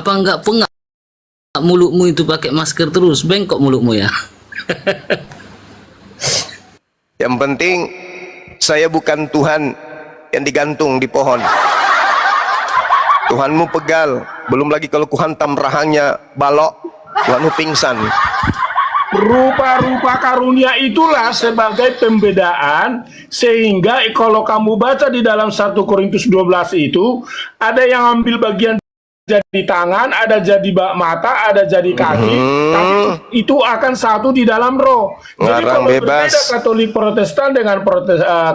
Apa enggak pengap mulutmu itu pakai masker terus? Bengkok mulutmu ya. Yang penting saya bukan Tuhan yang digantung di pohon. Tuhanmu pegal, belum lagi kalau kuhantam rahangnya balok, Tuhanmu pingsan. Rupa-rupa karunia itulah sebagai pembedaan, sehingga kalau kamu baca di dalam 1 Korintus 12 itu ada yang ambil bagian jadi tangan, ada jadi mata, ada jadi kaki, tapi itu akan satu di dalam roh. Jadi Ngarang kalau bebas. berbeda Katolik Protestan dengan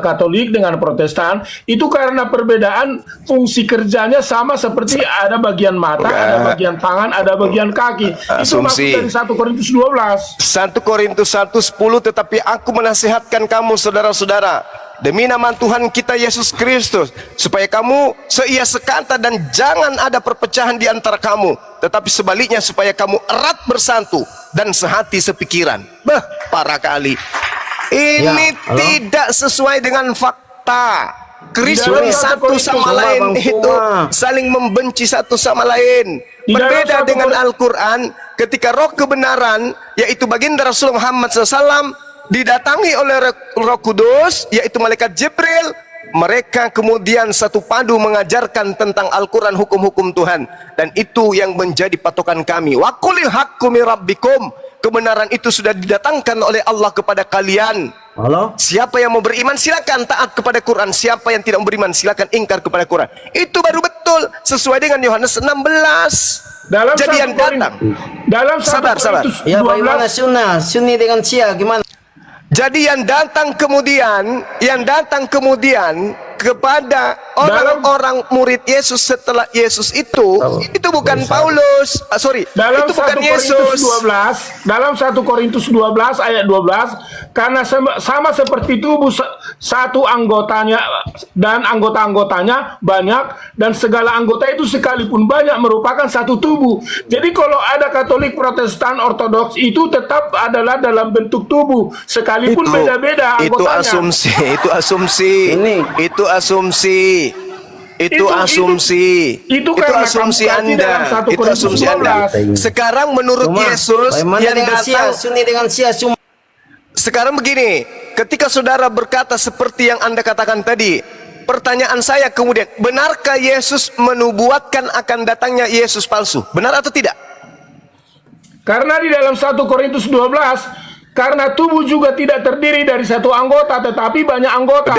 Katolik dengan Protestan, itu karena perbedaan fungsi kerjanya sama, seperti ada bagian mata, ada bagian tangan, ada bagian kaki. Itu Asumsi. maksud dari 1 Korintus 12. 1 Korintus 1:10, tetapi aku menasihatkan kamu saudara-saudara demi nama Tuhan kita Yesus Kristus, supaya kamu seia sekata dan jangan ada perpecahan di antara kamu, tetapi sebaliknya supaya kamu erat bersatu dan sehati sepikiran. Parah kali. Ini tidak sesuai dengan fakta. Kristen Di dalam satu 1 sama Korintus, lain Bang itu Puma. saling membenci satu sama lain. Di dalam Berbeda 1 dengan Korintus. Al-Quran, ketika roh kebenaran, yaitu baginda Rasul Muhammad SAW, didatangi oleh Roh Kudus, yaitu malaikat Jibril, mereka kemudian satu padu mengajarkan tentang Al-Quran, hukum-hukum Tuhan, dan itu yang menjadi patokan kami. Wa qulil haqqu min rabbikum, kebenaran itu sudah didatangkan oleh Allah kepada kalian. Halo? Siapa yang mau beriman silakan taat kepada Quran, siapa yang tidak mau beriman silakan ingkar kepada Quran. Itu baru betul sesuai dengan Yohanes 16. Dalam Jadi 1 yang datang, dalam 1 Sabar. Korintus Ya, bagaimana 12, sunnah? Sunni dengan Syiah gimana? jadi yang datang kemudian kepada orang-orang murid Yesus setelah Yesus itu bukan Paulus, dalam itu 1 bukan Korintus Yesus. 12, dalam 1 Korintus 12 ayat 12, karena sama seperti tubuh, satu anggotanya dan anggota-anggotanya banyak, dan segala anggota itu sekalipun banyak merupakan satu tubuh. Jadi kalau ada Katolik, Protestan, Ortodoks, itu tetap adalah dalam bentuk tubuh, sekalipun beda-beda Itu anggotanya. asumsi, itu asumsi. Itu karena asumsi kamu kaji Anda. dalam 1 Itu Korintus asumsi Anda. 12. Sekarang menurut Cuma, Yesus bagaimana yang dengan Syiah? datang, Sunni dengan Syiah cuma sekarang begini, ketika saudara berkata seperti yang Anda katakan tadi, pertanyaan saya kemudian, benarkah Yesus menubuatkan akan datangnya Yesus palsu? Benar atau tidak? Karena di dalam 1 Korintus 12, karena tubuh juga tidak terdiri dari satu anggota, tetapi banyak anggota.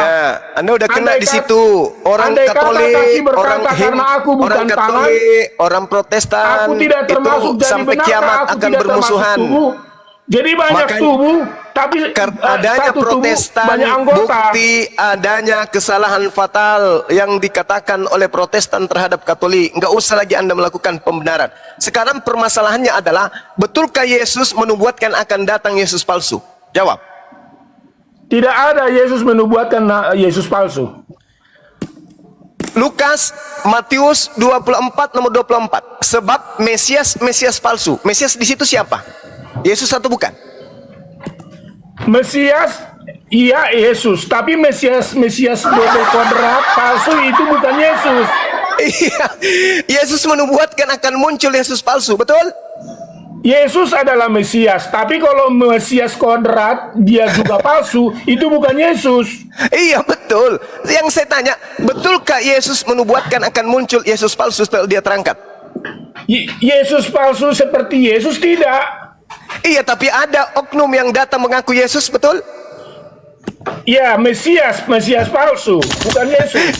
Anda udah kena Andai di kata- situ. Orang andai kata Katolik, kaki berkata, orang karena aku bukan orang Katolik, orang Protestan, Aku tidak termasuk, itu jadi sampai benarkah kiamat aku akan tidak bermusuhan. termasuk tubuh? Jadi banyak Makanya- tubuh, tapi Adanya satu tubuh Protestan, banyak anggota. bukti adanya kesalahan fatal yang dikatakan oleh Protestan terhadap Katolik. Enggak usah lagi Anda melakukan pembenaran. Sekarang permasalahannya adalah, betulkah Yesus menubuatkan akan datang Yesus palsu? Jawab. Tidak ada Yesus menubuatkan Yesus palsu. Lukas, Matius 24 nomor 24. Sebab Mesias palsu. Mesias di situ siapa? Yesus atau bukan? Mesias, iya Yesus, tapi Mesias double kuadrat palsu itu bukan Yesus. Iya, Yesus menubuatkan akan muncul Yesus palsu, betul? Yesus adalah Mesias, tapi kalau Mesias kuadrat dia juga palsu, itu bukan Yesus. Iya, betul. Yang saya tanya, betulkah Yesus menubuatkan akan muncul Yesus palsu setelah dia terangkat? Yesus palsu seperti Yesus tidak. Iya, tapi ada oknum yang datang mengaku Yesus, betul? Ya, Mesias palsu, bukan Yesus.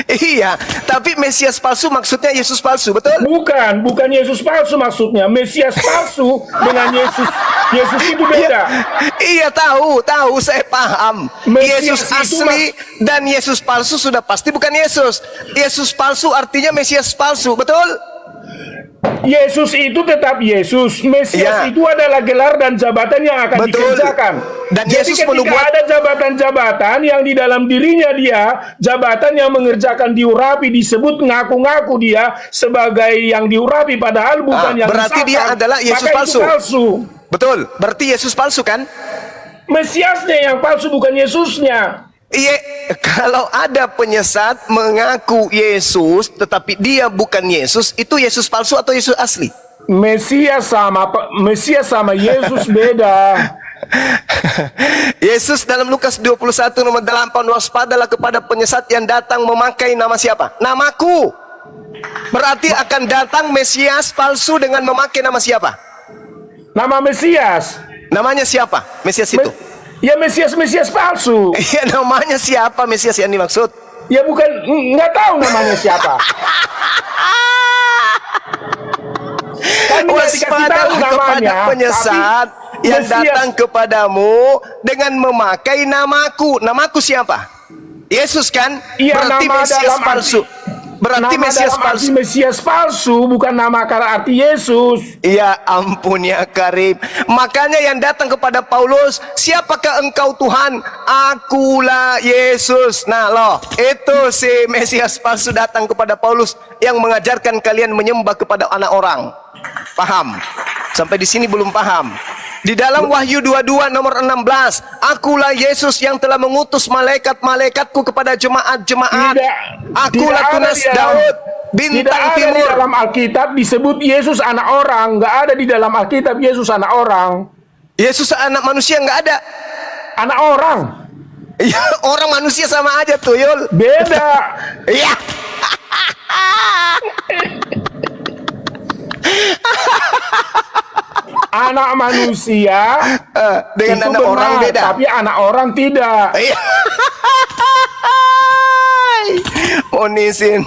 Iya, tapi Mesias palsu maksudnya Yesus palsu, betul? Bukan Yesus palsu maksudnya. Mesias palsu dengan Yesus itu beda. Iya, tahu, saya paham. Mesias Yesus itu asli dan Yesus palsu sudah pasti bukan Yesus. Yesus palsu artinya Mesias palsu, betul? Yesus itu tetap Yesus. Mesias Ya. itu adalah gelar dan jabatan yang akan Betul. dikerjakan. Dan jadi Yesus ketika ada jabatan-jabatan yang di dalam dirinya dia, jabatan yang mengerjakan diurapi, disebut ngaku-ngaku dia sebagai yang diurapi, padahal bukan yang berarti dia disahkan, adalah Yesus maka itu palsu. palsu. Betul, berarti Yesus palsu kan? Mesiasnya yang palsu, bukan Yesusnya. Iya, kalau ada penyesat mengaku Yesus tetapi dia bukan Yesus, itu Yesus palsu atau Yesus asli? Mesias sama Yesus beda. Yesus dalam Lukas 21 nomor 8, waspadalah kepada penyesat yang datang memakai nama siapa? Namaku. Berarti akan datang Mesias palsu dengan memakai nama siapa? Nama Mesias. Namanya siapa? Mesias itu. Ya Mesias palsu. Ya, namanya siapa Mesias yang dimaksud? Ya bukan, nggak tahu namanya siapa. Kan nggak dikasih tahu Waspadalah kepada namanya, penyesat yang Mesias. datang kepadamu dengan memakai namaku. Namaku siapa? Yesus kan? Iya, Berarti nama Mesias dalam palsu. Berarti nama Mesias dalam arti palsu. Mesias palsu, bukan nama karena arti Yesus. Ya ampun ya Karim. Makanya yang datang kepada Paulus, siapakah engkau Tuhan? Akulah Yesus. Nah loh, itu si Mesias palsu datang kepada Paulus yang mengajarkan kalian menyembah kepada anak orang. Paham? Sampai di sini belum paham. Di dalam Wahyu 22 nomor 16, akulah Yesus yang telah mengutus malaikat-malaikatku kepada jemaat-jemaat. Akulah tunas Daud, bintang tidak ada di timur. dalam Alkitab disebut Yesus anak orang. Nggak ada di dalam Alkitab Yesus anak orang. Yesus anak manusia nggak ada. Anak orang. Ya, orang manusia sama aja tuh, Yul. Beda. Iya. Anak manusia Dengan itu anak benar, orang beda. tapi anak orang tidak. Iya. Onisin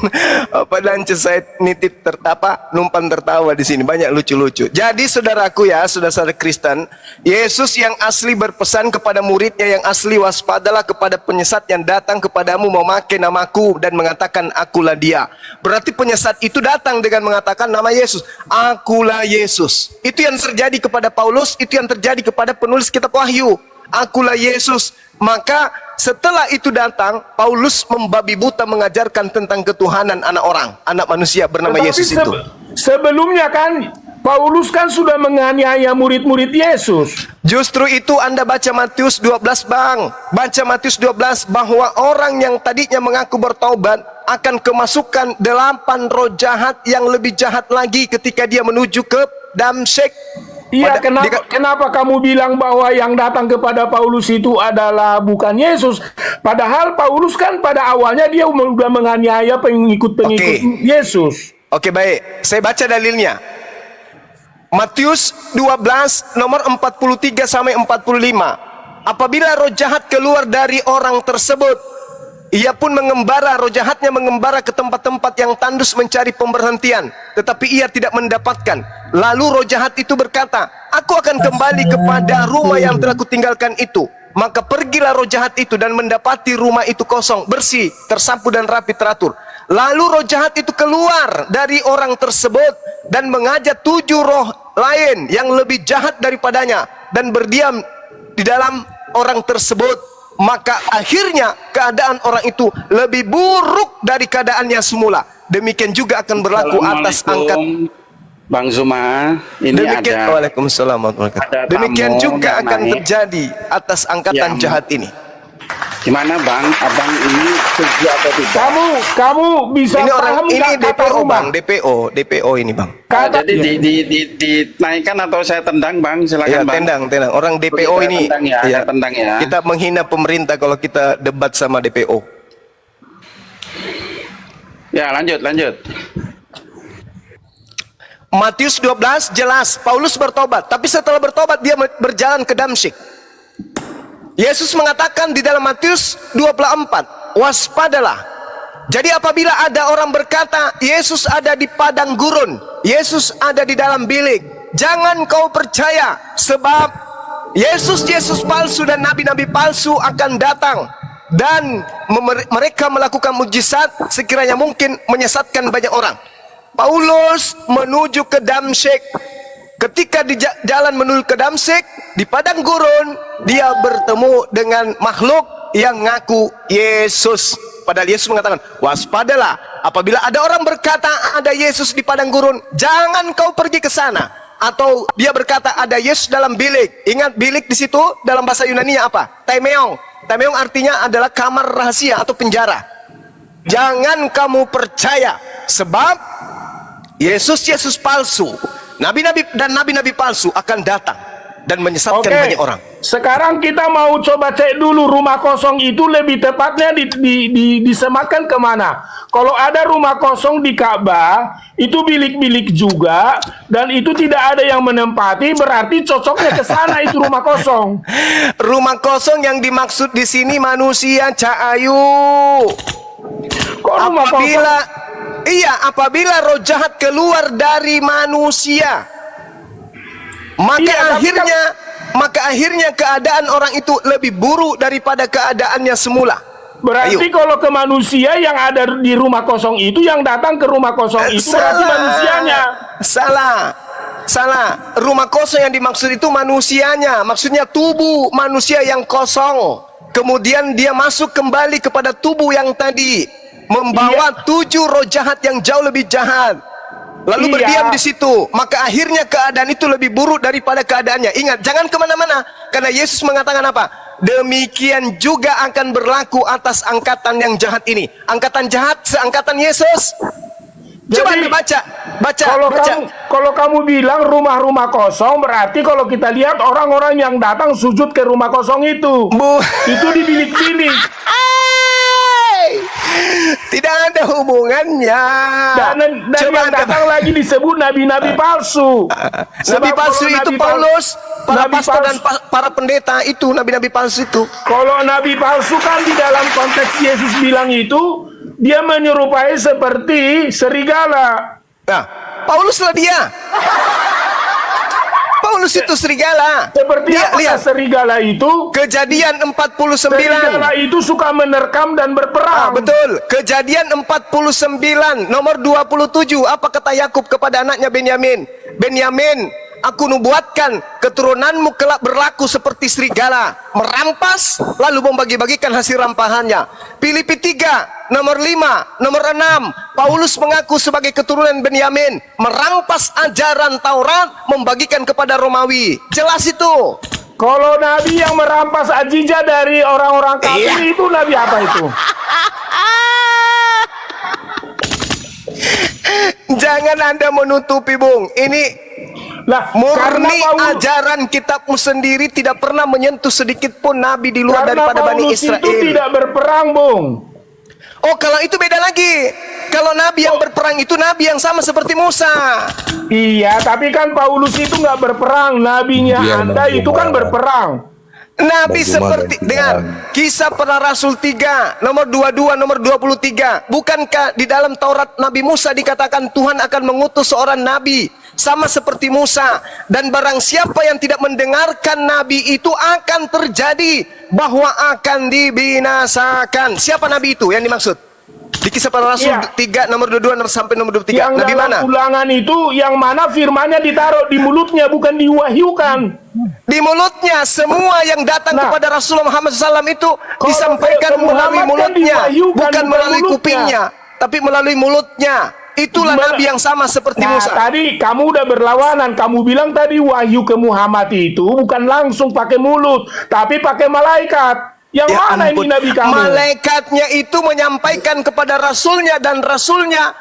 apa dan saya nitip tertapa numpan tertawa di sini, banyak lucu-lucu. Jadi saudaraku ya, saudara-saudara Kristen, Yesus yang asli berpesan kepada muridnya yang asli, waspadalah kepada penyesat yang datang kepadamu memakai namaku dan mengatakan akulah dia. Berarti penyesat itu datang dengan mengatakan nama Yesus, akulah Yesus. Itu yang terjadi kepada Paulus, itu yang terjadi kepada penulis kitab Wahyu. Akulah Yesus. Maka setelah itu datang, Paulus membabi buta mengajarkan tentang ketuhanan anak orang, anak manusia bernama Tetapi Yesus itu. sebelumnya kan Paulus kan sudah menganiaya murid-murid Yesus. Justru itu Anda baca Matius 12 bang. Baca Matius 12 bahwa orang yang tadinya mengaku bertaubat akan kemasukan 8 roh jahat yang lebih jahat lagi ketika dia menuju ke Damsyik. Iya, kenapa kamu bilang bahwa yang datang kepada Paulus itu adalah bukan Yesus? Padahal Paulus kan pada awalnya dia sudah menganiaya pengikut-pengikut Yesus. Oke, baik. Saya baca dalilnya. Matius 12 nomor 43 sampai 45. Apabila roh jahat keluar dari orang tersebut, ia pun mengembara, roh jahatnya mengembara ke tempat-tempat yang tandus mencari pemberhentian, tetapi ia tidak mendapatkan. Lalu roh jahat itu berkata, aku akan kembali kepada rumah yang telah kutinggalkan itu. Maka pergilah roh jahat itu dan mendapati rumah itu kosong, bersih, tersapu dan rapi teratur. Lalu roh jahat itu keluar dari orang tersebut dan mengajak 7 roh lain yang lebih jahat daripadanya dan berdiam di dalam orang tersebut. Maka akhirnya keadaan orang itu lebih buruk dari keadaannya semula. Demikian juga akan berlaku atas angkat Bang Zuma, ini demikian, ada. Waalaikumsalam warahmatullahi wabarakatuh. Ada Demikian tamu juga yang akan naik. terjadi atas angkatan jahat ini. Gimana Bang? Abang ini setuju atau tidak? Kamu bisa Ini orang paham ini nggak kata DPO rumah? bang, DPO ini bang. Kata, Jadi dinaikkan atau saya tendang Bang? Silakan Ya Bang. tendang. Orang DPO Kita ini. tendang ya, Ya. saya tendang ya. Kita menghina pemerintah kalau kita debat sama DPO. Ya lanjut. Matius 12 jelas Paulus bertobat, tapi setelah bertobat dia berjalan ke Damsyik. Yesus mengatakan di dalam Matius 24, waspadalah. Jadi apabila ada orang berkata Yesus ada di padang gurun, Yesus ada di dalam bilik, jangan kau percaya, sebab Yesus palsu dan nabi-nabi palsu akan datang dan mereka melakukan mujizat sekiranya mungkin menyesatkan banyak orang. Paulus menuju ke Damsyik. Ketika di jalan menuju ke Damsyik, di padang gurun, dia bertemu dengan makhluk yang ngaku Yesus. Padahal Yesus mengatakan, waspadalah. Apabila ada orang berkata ada Yesus di padang gurun, jangan kau pergi ke sana. Atau dia berkata ada Yesus dalam bilik. Ingat bilik di situ dalam bahasa Yunani apa? Taimeong. Taimeong artinya adalah kamar rahasia atau penjara. Jangan kamu percaya, sebab Yesus palsu, nabi-nabi dan nabi-nabi palsu akan datang dan menyesatkan banyak orang. Sekarang kita mau coba cek dulu rumah kosong itu lebih tepatnya disematkan kemana. Kalau ada rumah kosong di Ka'bah, itu bilik-bilik juga, dan itu tidak ada yang menempati, berarti cocoknya ke sana itu rumah kosong. Rumah kosong yang dimaksud di sini manusia, Cak Ayu. Kok rumah Apabila kosong? iya, apabila roh jahat keluar dari manusia, maka Iya, tapi akhirnya keadaan orang itu lebih buruk daripada keadaannya semula. Berarti Ayo. kalau ke manusia yang ada di rumah kosong itu, yang datang ke rumah kosong itu berarti manusianya. Salah. Rumah kosong yang dimaksud itu manusianya. Maksudnya tubuh manusia yang kosong. Kemudian dia masuk kembali kepada tubuh yang tadi, membawa 7 roh jahat yang jauh lebih jahat. Lalu berdiam di situ, maka akhirnya keadaan itu lebih buruk daripada keadaannya. Ingat, jangan kemana-mana, karena Yesus mengatakan apa? Demikian juga akan berlaku atas angkatan yang jahat ini. Angkatan jahat seangkatan Yesus. Coba Jadi, baca. Kalau kamu bilang rumah-rumah kosong, berarti kalau kita lihat orang-orang yang datang sujud ke rumah kosong itu, itu di bilik-bilik. Tidak ada hubungannya. Dan yang datang lagi disebut nabi-nabi palsu. Nabi palsu itu Paulus, para nabi pastor dan palsu. para pendeta itu nabi-nabi palsu itu. Kalau nabi palsu kan di dalam konteks Yesus bilang itu, dia menyerupai seperti serigala. Nah, Pauluslah dia. Paulus itu serigala. Seperti apa lihat serigala itu? Kejadian 49. Serigala itu suka menerkam dan berperang. Betul. Kejadian 49 nomor 27. Apa kata Yakub kepada anaknya Benyamin? Benyamin, aku nubuatkan keturunanmu kelak berlaku seperti serigala, merampas lalu membagi-bagikan hasil rampahannya. Filipi 3 nomor 5, nomor 6, Paulus mengaku sebagai keturunan Benyamin, merampas ajaran Taurat, membagikan kepada Romawi. Jelas itu. Kalau nabi yang merampas ajija dari orang-orang kafir itu nabi apa itu? Jangan Anda menutupi, Bung. Ini Lah, murni ajaran kitabmu sendiri, tidak pernah menyentuh sedikit pun nabi di luar daripada Bani Paulus Israel. itu tidak berperang, Bung. Oh, kalau itu beda lagi. Kalau nabi yang berperang itu nabi yang sama seperti Musa. Iya, tapi kan Paulus itu nggak berperang. Nabinya Anda itu kan berperang. Nabi seperti, dengar, Kisah Para Rasul 3 nomor 22 nomor 23. Bukankah di dalam Taurat Nabi Musa dikatakan Tuhan akan mengutus seorang nabi sama seperti Musa, dan barang siapa yang tidak mendengarkan nabi itu akan terjadi bahwa akan dibinasakan. Siapa nabi itu yang dimaksud? Di Kisah Para Rasul 3 nomor 22 sampai nomor 23. Yang Nabi dalam mana? Ulangan itu yang mana firmannya ditaruh di mulutnya, bukan diwahyukan. Di mulutnya. Semua yang datang kepada Rasulullah Muhammad SAW itu disampaikan melalui mulutnya, bukan melalui kupingnya, tapi melalui mulutnya. Itulah nabi yang sama seperti Musa. Tadi kamu udah berlawanan. Kamu bilang tadi wahyu ke Muhammad itu bukan langsung pakai mulut, tapi pakai malaikat. Yang mana ampun. ini nabi kamu? Malaikatnya itu menyampaikan kepada rasulnya, dan rasulnya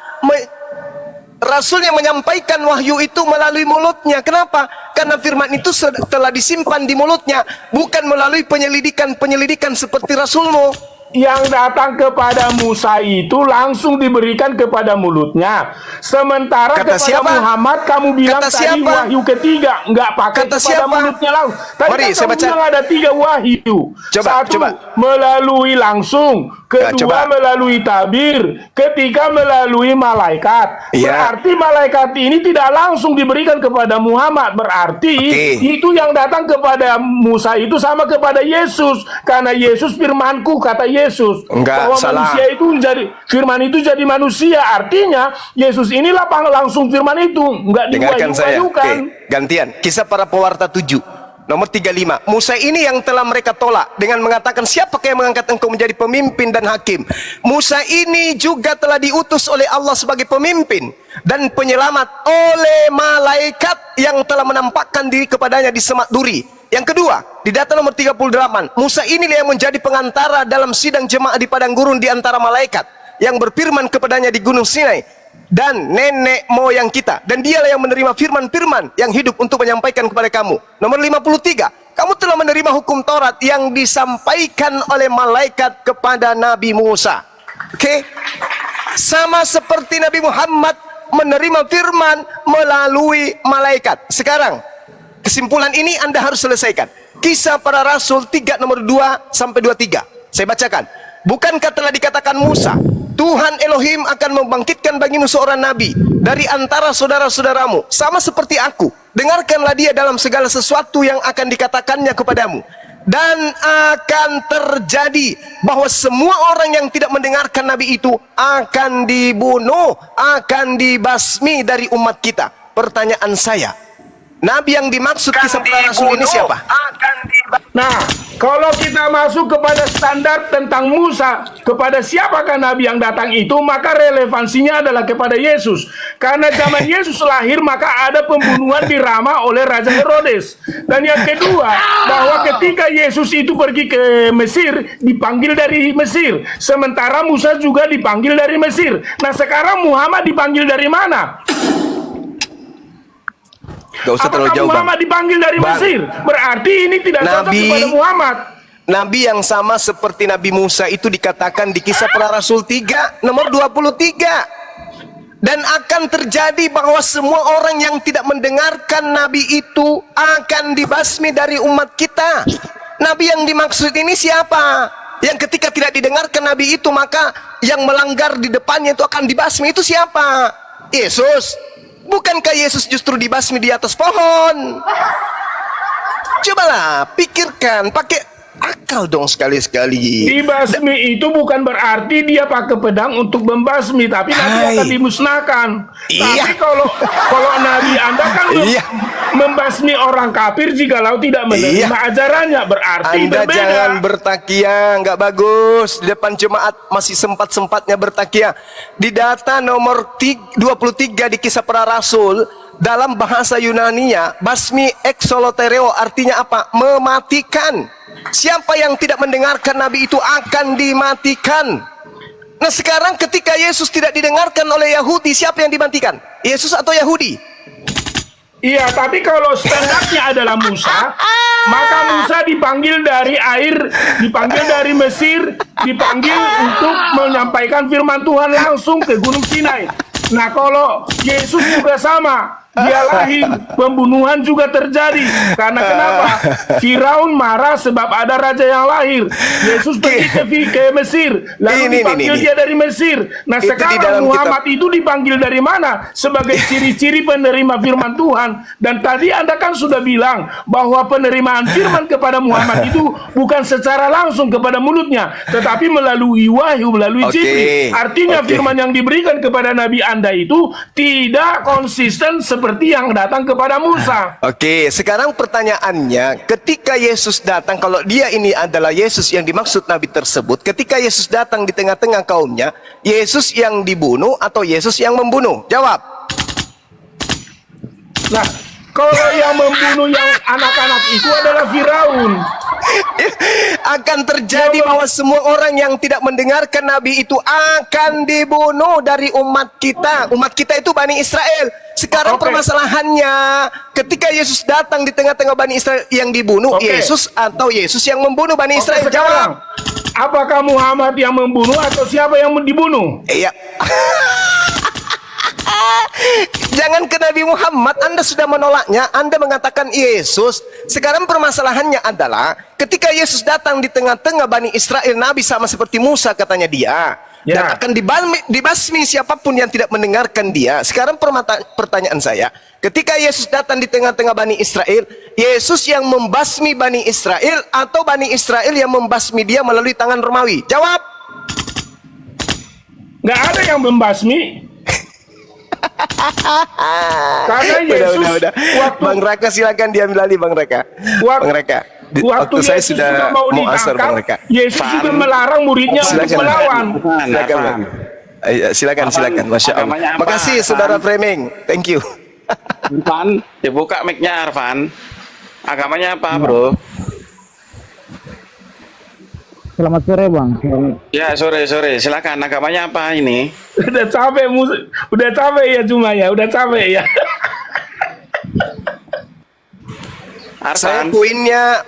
menyampaikan wahyu itu melalui mulutnya. Kenapa? Karena firman itu telah disimpan di mulutnya, bukan melalui penyelidikan seperti rasulmu. Yang datang kepada Musa itu langsung diberikan kepada mulutnya. Sementara Kata kepada siapa? Muhammad kamu bilang Kata tadi siapa? wahyu ketiga, nggak pakai Kata kepada siapa? mulutnya langsung. Tadi Mari, kan saya kamu baca. bilang ada 3 wahyu. Satu melalui langsung, kedua melalui tabir, ketiga melalui malaikat. Berarti malaikat ini tidak langsung diberikan kepada Muhammad. Berarti itu yang datang kepada Musa itu sama kepada Yesus, karena Yesus firmanku, kata Yesus. Enggak, bahwa salah. manusia itu menjadi firman itu jadi manusia. Artinya Yesus inilah langsung firman itu, enggak Dengarkan saya. diwahyukan. Gantian. Kisah Para Pewarta 7 nomor 35. Musa ini yang telah mereka tolak dengan mengatakan, siapakah yang mengangkat engkau menjadi pemimpin dan hakim? Musa ini juga telah diutus oleh Allah sebagai pemimpin dan penyelamat oleh malaikat yang telah menampakkan diri kepadanya di semak duri. Yang kedua, di data nomor 38, Musa inilah yang menjadi pengantara dalam sidang jemaah di padang gurun di antara malaikat yang berfirman kepadanya di gunung Sinai, dan nenek moyang kita, dan dialah yang menerima firman-firman yang hidup untuk menyampaikan kepada kamu. Nomor 53, kamu telah menerima hukum Taurat yang disampaikan oleh malaikat kepada Nabi Musa. Oke, sama seperti Nabi Muhammad menerima firman melalui malaikat. Sekarang kesimpulan ini Anda harus selesaikan. Kisah Para Rasul 3 nomor 2 sampai 23. Saya bacakan. Bukankah telah dikatakan Musa, Tuhan Elohim akan membangkitkan bagimu seorang nabi dari antara saudara-saudaramu, sama seperti aku. Dengarkanlah dia dalam segala sesuatu yang akan dikatakannya kepadamu. Dan akan terjadi bahwa semua orang yang tidak mendengarkan nabi itu akan dibunuh, akan dibasmi dari umat kita. Pertanyaan saya, nabi yang dimaksud kisah Para Rasul ini siapa? Nah, kalau kita masuk kepada standar tentang Musa, kepada siapakah nabi yang datang itu, maka relevansinya adalah kepada Yesus. Karena zaman Yesus lahir, maka ada pembunuhan di Rama oleh Raja Herodes. Dan yang kedua, bahwa ketika Yesus itu pergi ke Mesir, dipanggil dari Mesir. Sementara Musa juga dipanggil dari Mesir. Nah, sekarang Muhammad dipanggil dari mana? Gak usah terlalu Apakah jauh, Muhammad dipanggil dari Mesir? Berarti ini tidak cocok kepada Muhammad. Nabi yang sama seperti Nabi Musa itu dikatakan di Kisah Para Rasul 3 nomor 23. Dan akan terjadi bahwa semua orang yang tidak mendengarkan nabi itu akan dibasmi dari umat kita. Nabi yang dimaksud ini siapa? Yang ketika tidak didengarkan nabi itu, maka yang melanggar di depannya itu akan dibasmi. Itu siapa? Yesus. Bukankah Yesus justru dibasmi di atas pohon? Cobalah pikirkan, pakai akal dong sekali-sekali. Dibasmi itu bukan berarti dia pakai pedang untuk membasmi, tapi nanti akan dimusnahkan. Iya. Tapi kalau Nabi Anda kan Iya. membasmi orang kafir jikalau tidak menerima ajarannya, berarti Anda berbeda. jangan bertakia, nggak bagus. Di depan jemaat masih sempat-sempatnya bertakia. Di data nomor 23 di Kisah Para Rasul, dalam bahasa Yunaninya, basmi exolotereo artinya apa? Mematikan. Siapa yang tidak mendengarkan nabi itu akan dimatikan. Nah, sekarang ketika Yesus tidak didengarkan oleh Yahudi, siapa yang dimatikan? Yesus atau Yahudi? Iya, tapi kalau standarnya adalah Musa, maka Musa dipanggil dari air, dipanggil dari Mesir, dipanggil untuk menyampaikan firman Tuhan langsung ke Gunung Sinai. Nah, kalau Yesus juga sama, dia lahir, pembunuhan juga terjadi. Karena kenapa? Firaun marah sebab ada raja yang lahir. Yesus pergi ke Mesir, lalu dipanggil dia dari Mesir. Nah, Itu di dalam sekarang Muhammad itu dipanggil dari mana? Sebagai ciri-ciri penerima firman Tuhan. Dan tadi Anda kan sudah bilang bahwa penerimaan firman kepada Muhammad itu bukan secara langsung kepada mulutnya, tetapi melalui wahyu, melalui Jibril. Artinya firman yang diberikan kepada Nabi Anda itu tidak konsisten seperti yang datang kepada Musa. Oke, sekarang pertanyaannya, ketika Yesus datang, kalau dia ini adalah Yesus yang dimaksud Nabi tersebut, ketika Yesus datang di tengah-tengah kaumnya, Yesus yang dibunuh atau Yesus yang membunuh? Jawab. Nah, kalau yang membunuh yang anak-anak itu adalah Firaun. Akan terjadi bahwa semua orang yang tidak mendengarkan Nabi itu akan dibunuh dari umat kita. Umat kita itu Bani Israel. Sekarang permasalahannya, ketika Yesus datang di tengah-tengah Bani Israel yang dibunuh, Yesus atau Yesus yang membunuh Bani Israel? Sekarang, apakah Muhammad yang membunuh atau siapa yang dibunuh? Iya. Jangan ke Nabi Muhammad, Anda sudah menolaknya, Anda mengatakan Yesus. Sekarang permasalahannya adalah ketika Yesus datang di tengah-tengah Bani Israel, Nabi sama seperti Musa katanya dia, dan akan dibasmi siapapun yang tidak mendengarkan dia. Sekarang pertanyaan saya, ketika Yesus datang di tengah-tengah Bani Israel, Yesus yang membasmi Bani Israel atau Bani Israel yang membasmi dia melalui tangan Romawi? Jawab. Nggak ada yang membasmi. Karena Yesus udah. waktu Bang Raka silakan diambil alih Bang Raka. Wak- Bang Raka. waktu Waktu saya Yesus sudah mau asar Bang ditangkap, Raka. Yesus Fan. juga melarang muridnya untuk Silakan. melawan. Silakan Bang. Silakan Apaan? silakan Masya Allah. Agamanya apa, Makasih Arfan? Saudara Framing. Thank you. Arfan, dibuka mic-nya Arfan. Agamanya apa, bro? Selamat sore bang. Ya, sore. Silakan. Agamanya apa ini? Udah capek udah capek ya cuma ya, udah capek ya. Saya Arfan.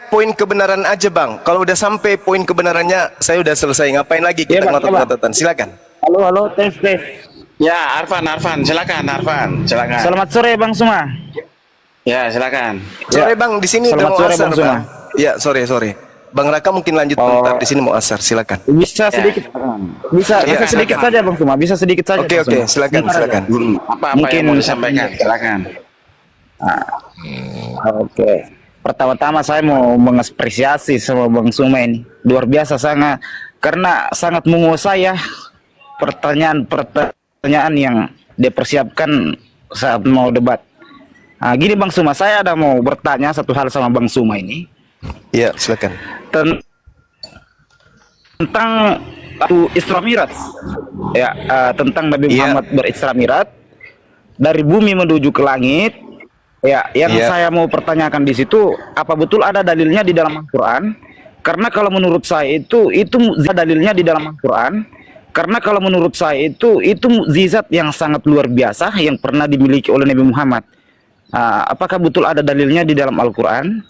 poin kebenaran aja Bang. Kalau udah sampai poin kebenarannya, saya udah selesai. Ngapain lagi kita Iya, Bang. ngotot-ngototan? Silakan. Halo, tes. Ya, Arfan. Silakan, Arfan. Silakan. Selamat sore bang semua. Ya, silakan. Sore Bang, di sini udah Selamat mau sore, asar Bang Bang. Suma. Ya, sore. Bang Raka mungkin lanjut bentar, di sini mau asar. Silakan. Bisa sedikit, bisa Iya, sedikit silakan. saja bang semua. Bisa sedikit saja. Oke, Bang Suma. silakan, Sebentar silakan. aja. Apa Mungkin yang mau disampaikan? Silakan. Oke. Pertama-tama saya mau mengapresiasi sama Bang Suma ini. Luar biasa sangat, karena sangat menguasai ya pertanyaan yang dipersiapkan saat mau debat. Nah, gini Bang Suma, saya ada mau bertanya satu hal sama Bang Suma ini Iya, silakan. tentang Isra Miraj. Ya, tentang Nabi Iya. Muhammad berisra Miraj dari bumi menuju ke langit. Ya, yang Iya. saya mau pertanyakan di situ, apa betul ada dalilnya di dalam Al-Qur'an? Karena kalau menurut saya itu dalilnya di dalam Al-Qur'an. Karena kalau menurut saya itu mukjizat yang sangat luar biasa yang pernah dimiliki oleh Nabi Muhammad. Apakah betul ada dalilnya di dalam Al-Qur'an?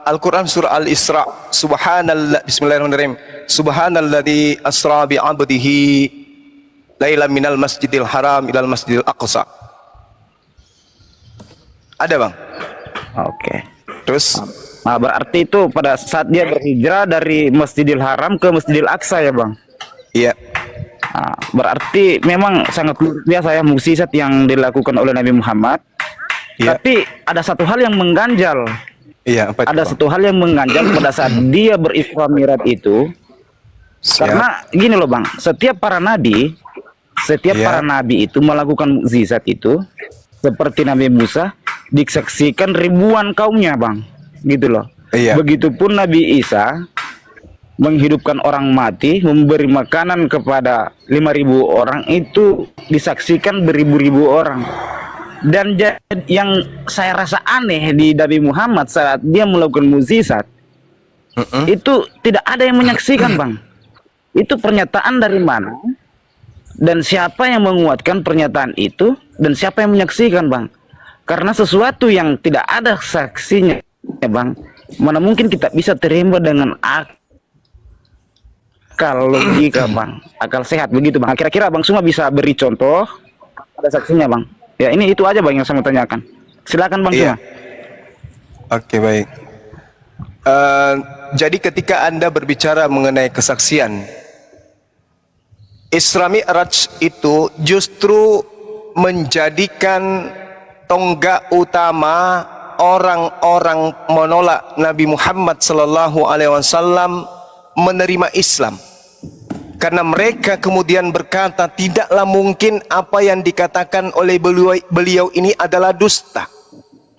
Al-Quran surah Al-Isra. Bismillahirrahmanirrahim. Subhanalladzi asra bi 'abdihi lailan minal masjidil haram ilal masjidil aqsa. Ada Bang? Oke. Terus Nah, berarti itu pada saat dia berhijrah dari Masjidil Haram ke Masjidil Aqsa ya Bang. iya. Nah, berarti memang sangat luar biasa ya mukjizat yang dilakukan oleh Nabi Muhammad. Iya. Tapi ada satu hal yang mengganjal. Iya, apa itu, Ada Bang? satu hal yang mengganjal pada saat dia berisra Mi'raj itu. Siap. Karena gini loh Bang, setiap para nabi Iya. itu melakukan mukjizat itu, seperti Nabi Musa disaksikan ribuan kaumnya Bang, gitu loh. Iya. Begitupun Nabi Isa menghidupkan orang mati, memberi makanan kepada 5.000 orang itu disaksikan beribu-ribu orang. Dan yang saya rasa aneh di Nabi Muhammad saat dia melakukan mukjizat itu tidak ada yang menyaksikan Bang. Itu pernyataan dari mana? Dan siapa yang menguatkan pernyataan itu? Dan siapa yang menyaksikan Bang? Karena sesuatu yang tidak ada saksinya ya Bang, mana mungkin kita bisa terima dengan akal logika Bang, akal sehat begitu Bang. Kira-kira Bang semua bisa beri contoh ada saksinya Bang. Ya ini itu aja Bang yang saya mau tanyakan. Silakan Bang Iya. semua. Oke, baik. Jadi ketika Anda berbicara mengenai kesaksian, Isra Mi'raj itu justru menjadikan tonggak utama orang-orang menolak Nabi Muhammad sallallahu alaihi wasallam menerima Islam. Karena mereka kemudian berkata tidaklah mungkin apa yang dikatakan oleh beliau ini adalah dusta.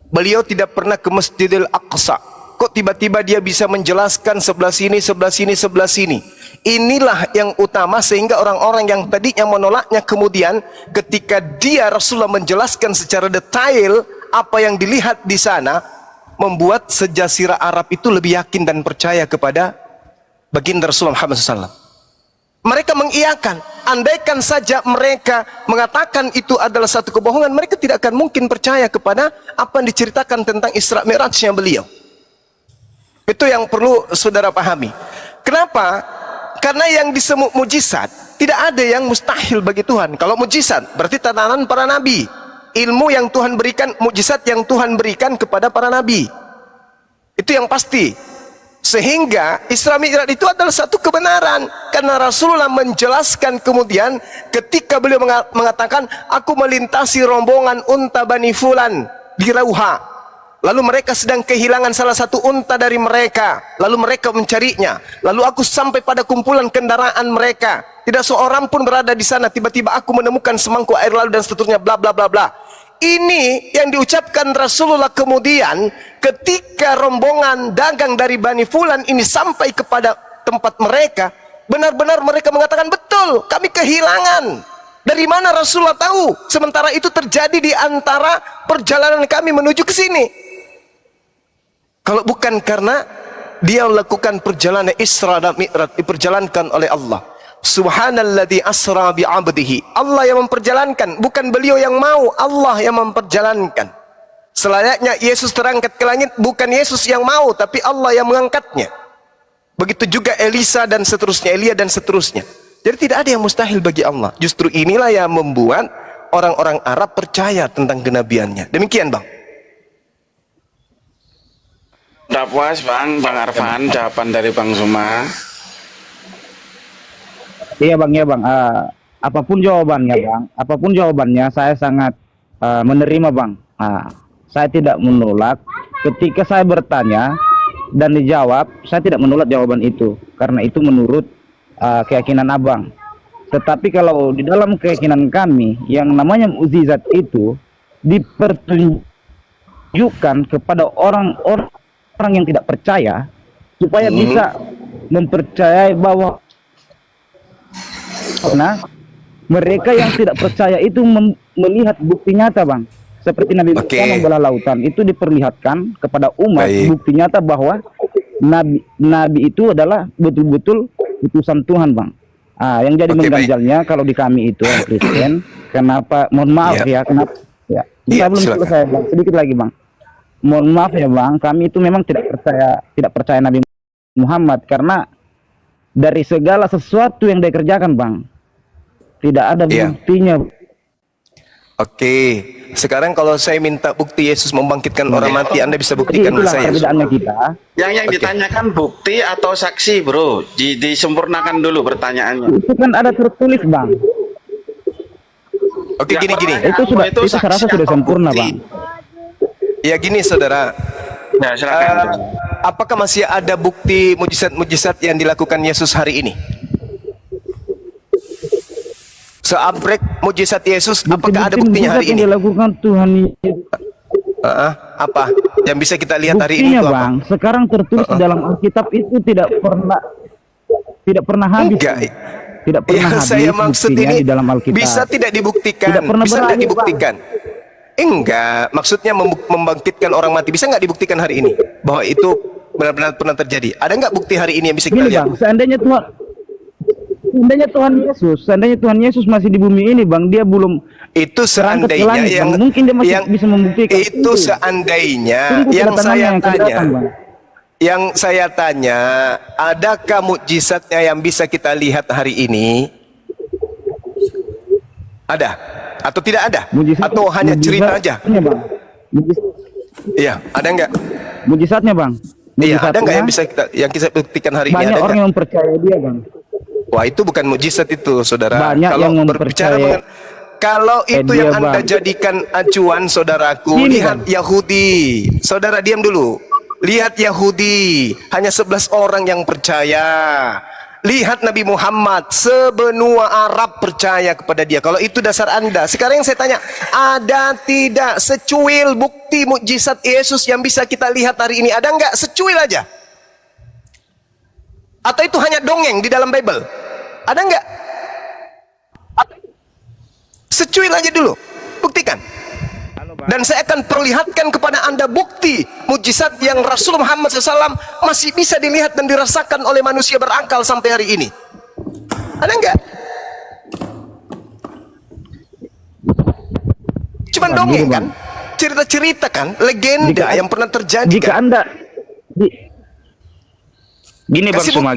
Beliau tidak pernah ke Masjidil Aqsa. Kok tiba-tiba dia bisa menjelaskan sebelah sini, sebelah sini, sebelah sini. Inilah yang utama sehingga orang-orang yang tadinya menolaknya kemudian ketika dia Rasulullah menjelaskan secara detail apa yang dilihat di sana, membuat sejazirah Arab itu lebih yakin dan percaya kepada baginda Rasulullah Muhammad SAW. Mereka mengiyakan, andaikan saja mereka mengatakan itu adalah satu kebohongan, mereka tidak akan mungkin percaya kepada apa yang diceritakan tentang Isra Mi'rajnya beliau. Itu yang perlu saudara pahami. Kenapa? Karena yang disebut mujizat, tidak ada yang mustahil bagi Tuhan. Kalau mujizat, berarti tatanan para nabi. Ilmu yang Tuhan berikan, mujizat yang Tuhan berikan kepada para nabi. Itu yang pasti. Sehingga Isra Mi'raj itu adalah satu kebenaran. Karena Rasulullah menjelaskan kemudian ketika beliau mengatakan, aku melintasi rombongan unta Bani Fulan di Rauha. Lalu mereka sedang kehilangan salah satu unta dari mereka. Lalu mereka mencarinya. Lalu aku sampai pada kumpulan kendaraan mereka. Tidak seorang pun berada di sana. Tiba-tiba aku menemukan semangkuk air lalu dan seterusnya, bla bla bla bla. Ini yang diucapkan Rasulullah kemudian ketika rombongan dagang dari Bani Fulan ini sampai kepada tempat mereka. Benar-benar mereka mengatakan, betul, kami kehilangan. Dari mana Rasulullah tahu? Sementara itu terjadi di antara perjalanan kami menuju ke sini. Kalau bukan karena dia melakukan perjalanan Isra dan Mi'raj, diperjalankan oleh Allah. Subhanalladzi asra bi'abdihi. Allah yang memperjalankan, bukan beliau yang mau, Allah yang memperjalankan. Selayaknya Yesus terangkat ke langit, bukan Yesus yang mau, tapi Allah yang mengangkatnya. Begitu juga Elisa dan seterusnya, Elia dan seterusnya. Jadi tidak ada yang mustahil bagi Allah. Justru inilah yang membuat orang-orang Arab percaya tentang kenabiannya. Demikian, Bang. Udah puas Bang Arfan jawaban dari Bang Suma. Iya Bang, ya Bang. Apapun jawabannya Bang, apapun jawabannya saya sangat menerima Bang. Saya tidak menolak. Ketika saya bertanya dan dijawab, saya tidak menolak jawaban itu, karena itu menurut keyakinan Abang. Tetapi kalau di dalam keyakinan kami, yang namanya mukjizat itu dipertunjukkan kepada orang-orang yang tidak percaya, supaya bisa mempercayai bahwa mereka yang tidak percaya itu melihat bukti nyata Bang. Seperti Nabi Musa membelah lautan, itu diperlihatkan kepada umat bukti nyata bahwa Nabi itu adalah betul-betul utusan Tuhan Bang. Yang jadi mengganjalnya kalau di kami itu Kristen, kenapa? Mohon maaf ya, kenapa? Ya, saya belum selesai Bang, sedikit lagi Bang. Mohon maaf ya Bang, kami itu memang tidak percaya Nabi Muhammad, karena dari segala sesuatu yang dia kerjakan Bang, tidak ada buktinya. Oke, sekarang kalau saya minta bukti Yesus membangkitkan orang mati, Anda bisa buktikan ke saya? Perbedaannya kita. Yang ditanyakan bukti atau saksi bro, disempurnakan dulu pertanyaannya. Itu kan ada tertulis Bang. Oke, gini. Itu saya rasa sudah sempurna Bang. Ya gini saudara, Ya, silakan. apakah masih ada bukti mujizat-mujizat yang dilakukan Yesus hari ini? Seabrek mujizat Yesus, apakah ada buktinya hari ini? Yang dilakukan Tuhan apa yang bisa kita lihat hari ini? Buktinya Bang, sekarang tertulis di dalam Alkitab itu tidak pernah habis. Enggak. Tidak pernah habis. Saya maksud ini di dalam Alkitab. bisa tidak dibuktikan? Tidak pernah bisa tidak dibuktikan? Bang. Enggak, maksudnya membangkitkan orang mati bisa nggak dibuktikan hari ini bahwa itu benar-benar pernah terjadi? Ada nggak bukti hari ini yang bisa kita lihat? Bang, seandainya Tuhan Yesus masih di bumi ini Bang, dia belum itu seandainya langit, yang Bang. Mungkin dia masih bisa membuktikan itu seandainya yang saya tanya, adakah mukjizatnya yang bisa kita lihat hari ini? Ada atau tidak ada? Atau hanya cerita aja? Iya, ada nggak? Mujizatnya Bang. Iya, ada nggak yang bisa buktikan hari ini? Banyak orang yang percaya dia Bang. Wah, itu bukan mukjizat itu, saudara. Banyak kalau yang berbicara kalau itu yang Anda jadikan acuan, saudaraku, lihat Bang. Yahudi. Saudara diam dulu. Lihat Yahudi, hanya 11 orang yang percaya. Lihat Nabi Muhammad, sebenua Arab percaya kepada dia. Kalau itu dasar Anda. Sekarang yang saya tanya, ada tidak secuil bukti mukjizat Yesus yang bisa kita lihat hari ini? Ada nggak? Secuil aja. Atau itu hanya dongeng di dalam Bible? Ada nggak? Secuil aja dulu, buktikan. Dan saya akan perlihatkan kepada Anda bukti mujizat yang Rasul Muhammad SAW masih bisa dilihat dan dirasakan oleh manusia berakal sampai hari ini. Ada nggak? Cuman dongeng kan? Cerita-cerita kan? Legenda yang pernah terjadi. Jika kan? Anda gini Bang Suma,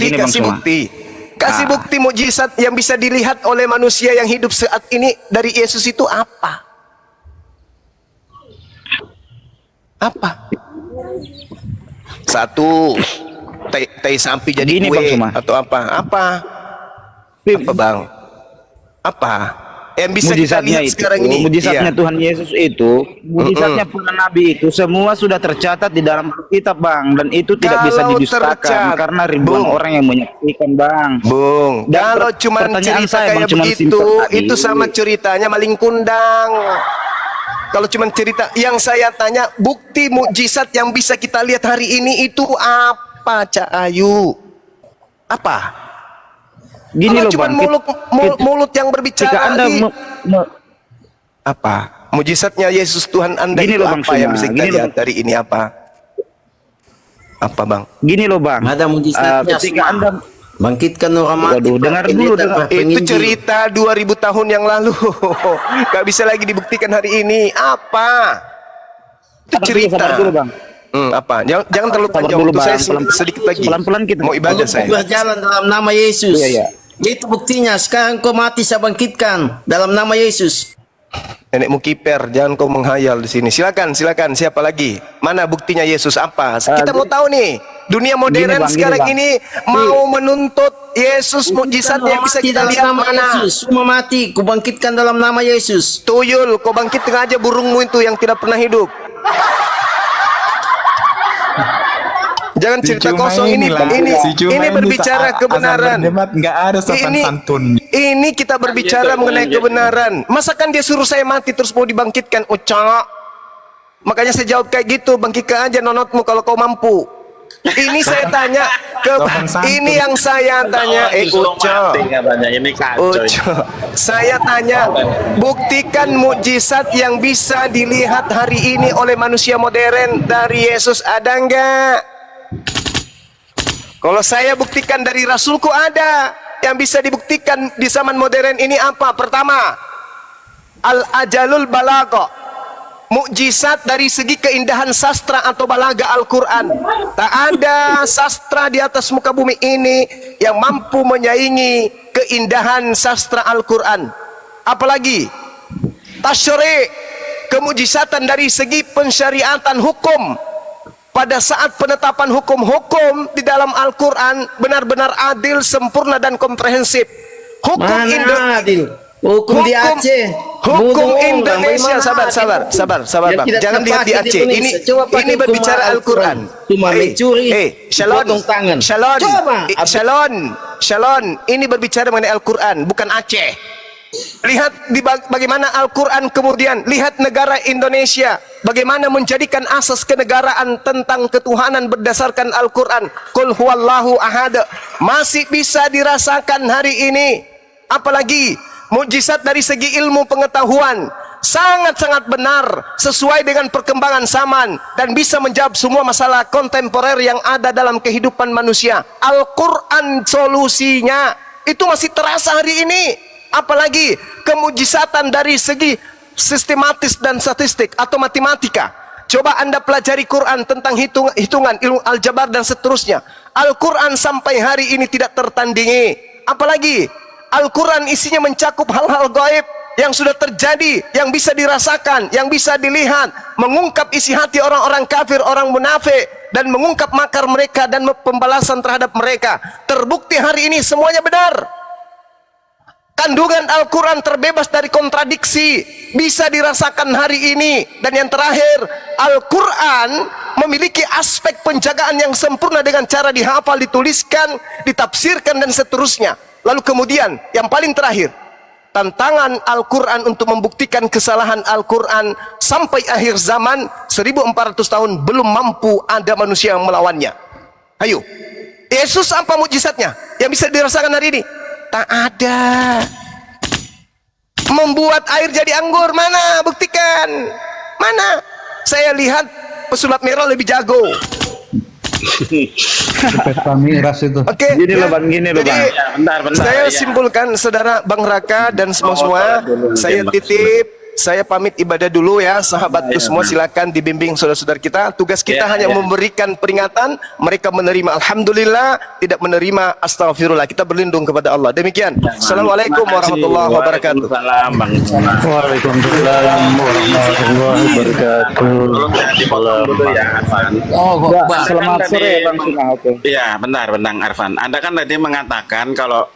kasih bukti mujizat yang bisa dilihat oleh manusia yang hidup saat ini dari Yesus itu apa? Apa? Satu, tai sapi jadi kue atau apa? Apa? Apa Bang? Apa? Yang bisa kita mujizatnya lihat itu, sekarang ini. mujizatnya Iya. Tuhan Yesus itu, mujizatnya para nabi itu semua sudah tercatat di dalam Alkitab, Bang, dan itu tidak bisa Kalau didustakan tercatat, karena ribuan Bung. orang yang menyaksikan, Bang. Bung, Dan kalau cuma pertanyaan cerita saya, Bang, kayak cuman begitu, simpel tadi. itu sama ceritanya maling kundang. Kalau cuma cerita, yang saya tanya, bukti mukjizat yang bisa kita lihat hari ini itu apa, Cak Ayu? Apa? Gini Kalau loh, cuma Bang. mulut yang Jika berbicara, Anda apa? Mujizatnya Yesus Tuhan Anda Gini itu loh, Bang apa yang Suma. bisa kita Gini loh, lihat hari ini apa? Apa, Bang? Gini loh, Bang. Ada mujizatnya ketika semua. Anda Bangkitkan orang mati. Waduh, dengar dulu, dengar. Itu cerita 2000 tahun yang lalu. Gak bisa lagi dibuktikan hari ini. Apa? Itu cerita. sabar dulu, Bang. Apa? Jangan terlalu Sabar panjang. dulu, Waktu saya Bang. sedikit lagi. Pelan-pelan kita. Mau ibadah saya. Berjalan dalam nama Yesus. Iya, iya. Itu buktinya. Sekarang kau mati, saya bangkitkan dalam nama Yesus. Nenekmu kiper, jangan kau menghayal di sini. Silakan, silakan. Siapa lagi? Mana buktinya Yesus apa? Kita mau tahu nih. Dunia modern Bang, sekarang Bang. ini mau menuntut Yesus mukjizat yang bisa kita dalam lihat nama mana? Yesus. Semua mati, ku bangkitkan dalam nama Yesus. Tuyul, kau bangkitkan aja burungmu itu yang tidak pernah hidup. Jangan cerita Si Cuma kosong ini. inilah, si Cuma Ini berbicara saat kebenaran. azan berdebat nggak ada sopan santun. Ini kita berbicara mengenai kebenaran. Masakan dia suruh saya mati terus mau dibangkitkan? Ucak. Makanya saya jawab kayak gitu, bangkitkan aja nonotmu kalau kau mampu. Ini saya tanya ke Sopan santun. ini yang saya tanya, Ucak. Ini kacau. Ucok, saya tanya, buktikan mukjizat yang bisa dilihat hari ini oleh manusia modern dari Yesus ada enggak? Kalau saya buktikan dari Rasulku ada. Yang bisa dibuktikan di zaman modern ini apa? Pertama, Al-Ajalul Balagha. Mukjizat dari segi keindahan sastra atau balaga Al-Quran. Tak ada sastra di atas muka bumi ini yang mampu menyaingi keindahan sastra Al-Quran. Apalagi tasyri', kemujizatan dari segi pensyariatan hukum. Pada saat penetapan hukum-hukum di dalam Al-Quran benar-benar adil, sempurna dan komprehensif. Hukum Mana adil? Hukum di Aceh. Hukum Bunuh orang. Indonesia, Bagaimana sabar Yang Bang. tidak Jangan lihat di terpakai Aceh. Indonesia. Coba pakai Ini berbicara hukum Al-Quran. Cuma mencuri, Shalon, potong tangan. Shalon, Coba. Shalon. Ini berbicara mengenai Al-Quran, bukan Aceh. Lihat bagaimana Al-Quran kemudian. Lihat negara Indonesia. Bagaimana menjadikan asas kenegaraan tentang ketuhanan berdasarkan Al-Quran. Qul huwallahu ahad. Masih bisa dirasakan hari ini. Apalagi mukjizat dari segi ilmu pengetahuan. Sangat-sangat benar. Sesuai dengan perkembangan zaman. Dan bisa menjawab semua masalah kontemporer yang ada dalam kehidupan manusia. Al-Quran solusinya. Itu masih terasa hari ini. Apalagi kemujizatan dari segi sistematis dan statistik atau matematika. Coba Anda pelajari Quran tentang hitungan, ilmu aljabar dan seterusnya. Al-Quran sampai hari ini tidak tertandingi. Apalagi Al-Quran isinya mencakup hal-hal gaib yang sudah terjadi, yang bisa dirasakan, yang bisa dilihat, mengungkap isi hati orang-orang kafir, orang munafik, dan mengungkap makar mereka dan pembalasan terhadap mereka. Terbukti hari ini semuanya benar. Kandungan Al-Quran terbebas dari kontradiksi, bisa dirasakan hari ini. Dan yang terakhir, Al-Quran memiliki aspek penjagaan yang sempurna dengan cara dihafal, dituliskan, ditafsirkan dan seterusnya. Lalu kemudian yang paling terakhir, tantangan Al-Quran untuk membuktikan kesalahan Al-Quran sampai akhir zaman 1400 tahun belum mampu ada manusia yang melawannya. Ayo, Yesus apa mukjizatnya yang bisa dirasakan hari ini? Tak ada. Membuat air jadi anggur, mana? Buktikan. Mana? Saya lihat pesulap merah lebih jago. Oke. Gini loh, Bang, gini loh, Jadi, Bang. Ya, bentar, saya ya. simpulkan, saudara Bang Raka dan semua, saya titip. Saya pamit ibadah dulu ya, sahabatku semua, silakan dibimbing saudara-saudara kita. Tugas kita hanya memberikan peringatan, mereka menerima alhamdulillah, tidak menerima astagfirullah. Kita berlindung kepada Allah. Demikian. Assalamualaikum warahmatullahi wabarakatuh. Waalaikumsalam, Bang. Waalaikumsalam warahmatullahi wabarakatuh. Tolong jangan dipotong dulu ya, Arfan. Selamat sore, Bang Suma. Oke. Iya, bentar, Arfan. Anda kan tadi mengatakan kalau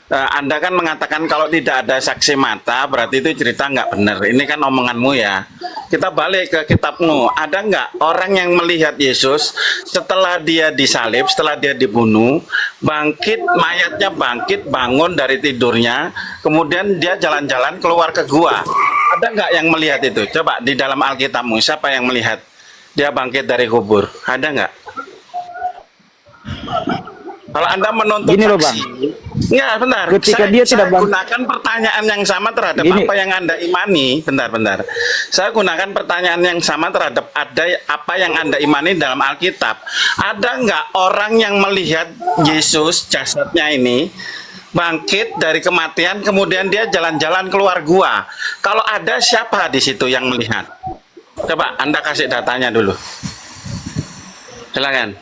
Anda kan mengatakan kalau tidak ada saksi mata berarti itu cerita nggak benar. Ini kan omonganmu ya. Kita balik ke kitabmu. Ada nggak orang yang melihat Yesus setelah dia disalib, setelah dia dibunuh, bangkit, mayatnya bangkit, bangun dari tidurnya, kemudian dia jalan-jalan keluar ke gua. Ada nggak yang melihat itu? Coba di dalam Alkitabmu, siapa yang melihat dia bangkit dari kubur? Ada nggak? Kalau Anda menuntut Gini loh, saksi, ya benar. Ketika dia tidak bang- gunakan pertanyaan yang sama terhadap Gini. apa yang Anda imani. Bentar. Saya gunakan pertanyaan yang sama terhadap apa yang Anda imani dalam Alkitab. Ada nggak orang yang melihat Yesus jasadnya ini bangkit dari kematian, kemudian dia jalan-jalan keluar gua? Kalau ada, siapa di situ yang melihat? Coba Anda kasih datanya dulu. Silakan.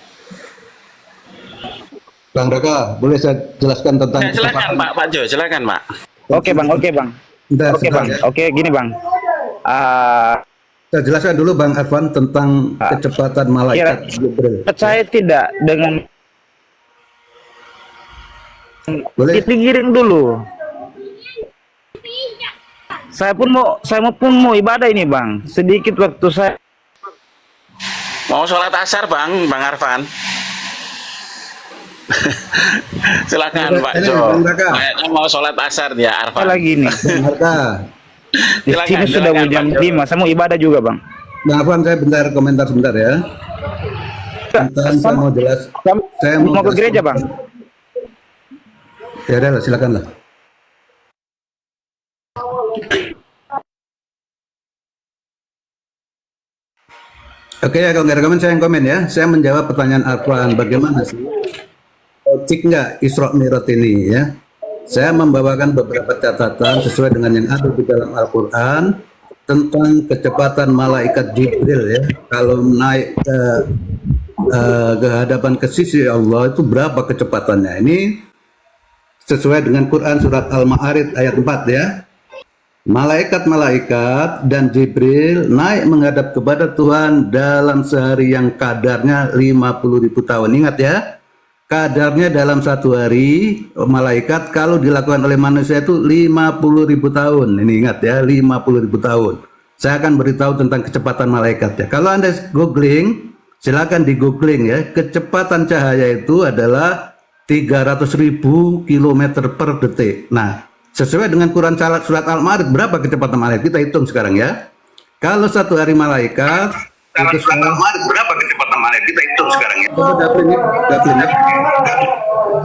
Bang Raka, boleh saya jelaskan tentang Silakan Pak Jo, silakan Pak. Oke bang. Bentar, Oke sebentar bang. ya. Oke gini bang. Saya jelaskan dulu Bang Arfan tentang kecepatan malaikat Jibril. Percaya tidak dengan Boleh? dipikirin dulu. Saya pun mau ibadah ini bang. Sedikit waktu saya. Mau sholat asar Bang Arfan. Silakan Pak Ini, Jo. Bang Raka. Kayaknya mau sholat asar dia Arfan. Lagi nih. Bang Raka, Di sini sudah silakan, jam Pak Jo. 5. Saya mau ibadah juga bang. Bang Arfan, saya bentar komentar sebentar ya. Bentar, saya mau jelas. Saya Mau ke jelas- gereja bang. Ya udah, silakan lah. Oke ya, kalau nggak ada komen saya yang komen ya. Saya menjawab pertanyaan Arfan, bagaimana sih logik nggak Isra Mi'raj ini ya? Saya membawakan beberapa catatan sesuai dengan yang ada di dalam Al-Quran tentang kecepatan malaikat Jibril ya. Kalau naik ke hadapan ke sisi Allah itu berapa kecepatannya? Ini sesuai dengan Quran surat Al-Ma'arij ayat 4 ya. Malaikat-malaikat dan Jibril naik menghadap kepada Tuhan dalam sehari yang kadarnya 50.000 tahun. Ingat ya, kadarnya dalam satu hari malaikat kalau dilakukan oleh manusia itu 50.000 tahun. Ini ingat ya, 50.000 tahun. Saya akan beritahu tentang kecepatan malaikat ya. Kalau Anda googling, silakan di googling ya. Kecepatan cahaya itu adalah 300.000 km per detik. Nah, sesuai dengan Quran surat Al-Ma'arij, berapa kecepatan malaikat? Kita hitung sekarang ya. Kalau satu hari malaikat, itu sekarang, berapa kecepatan malaikat? Kita hitung sekarang ya. Coba dapin ya.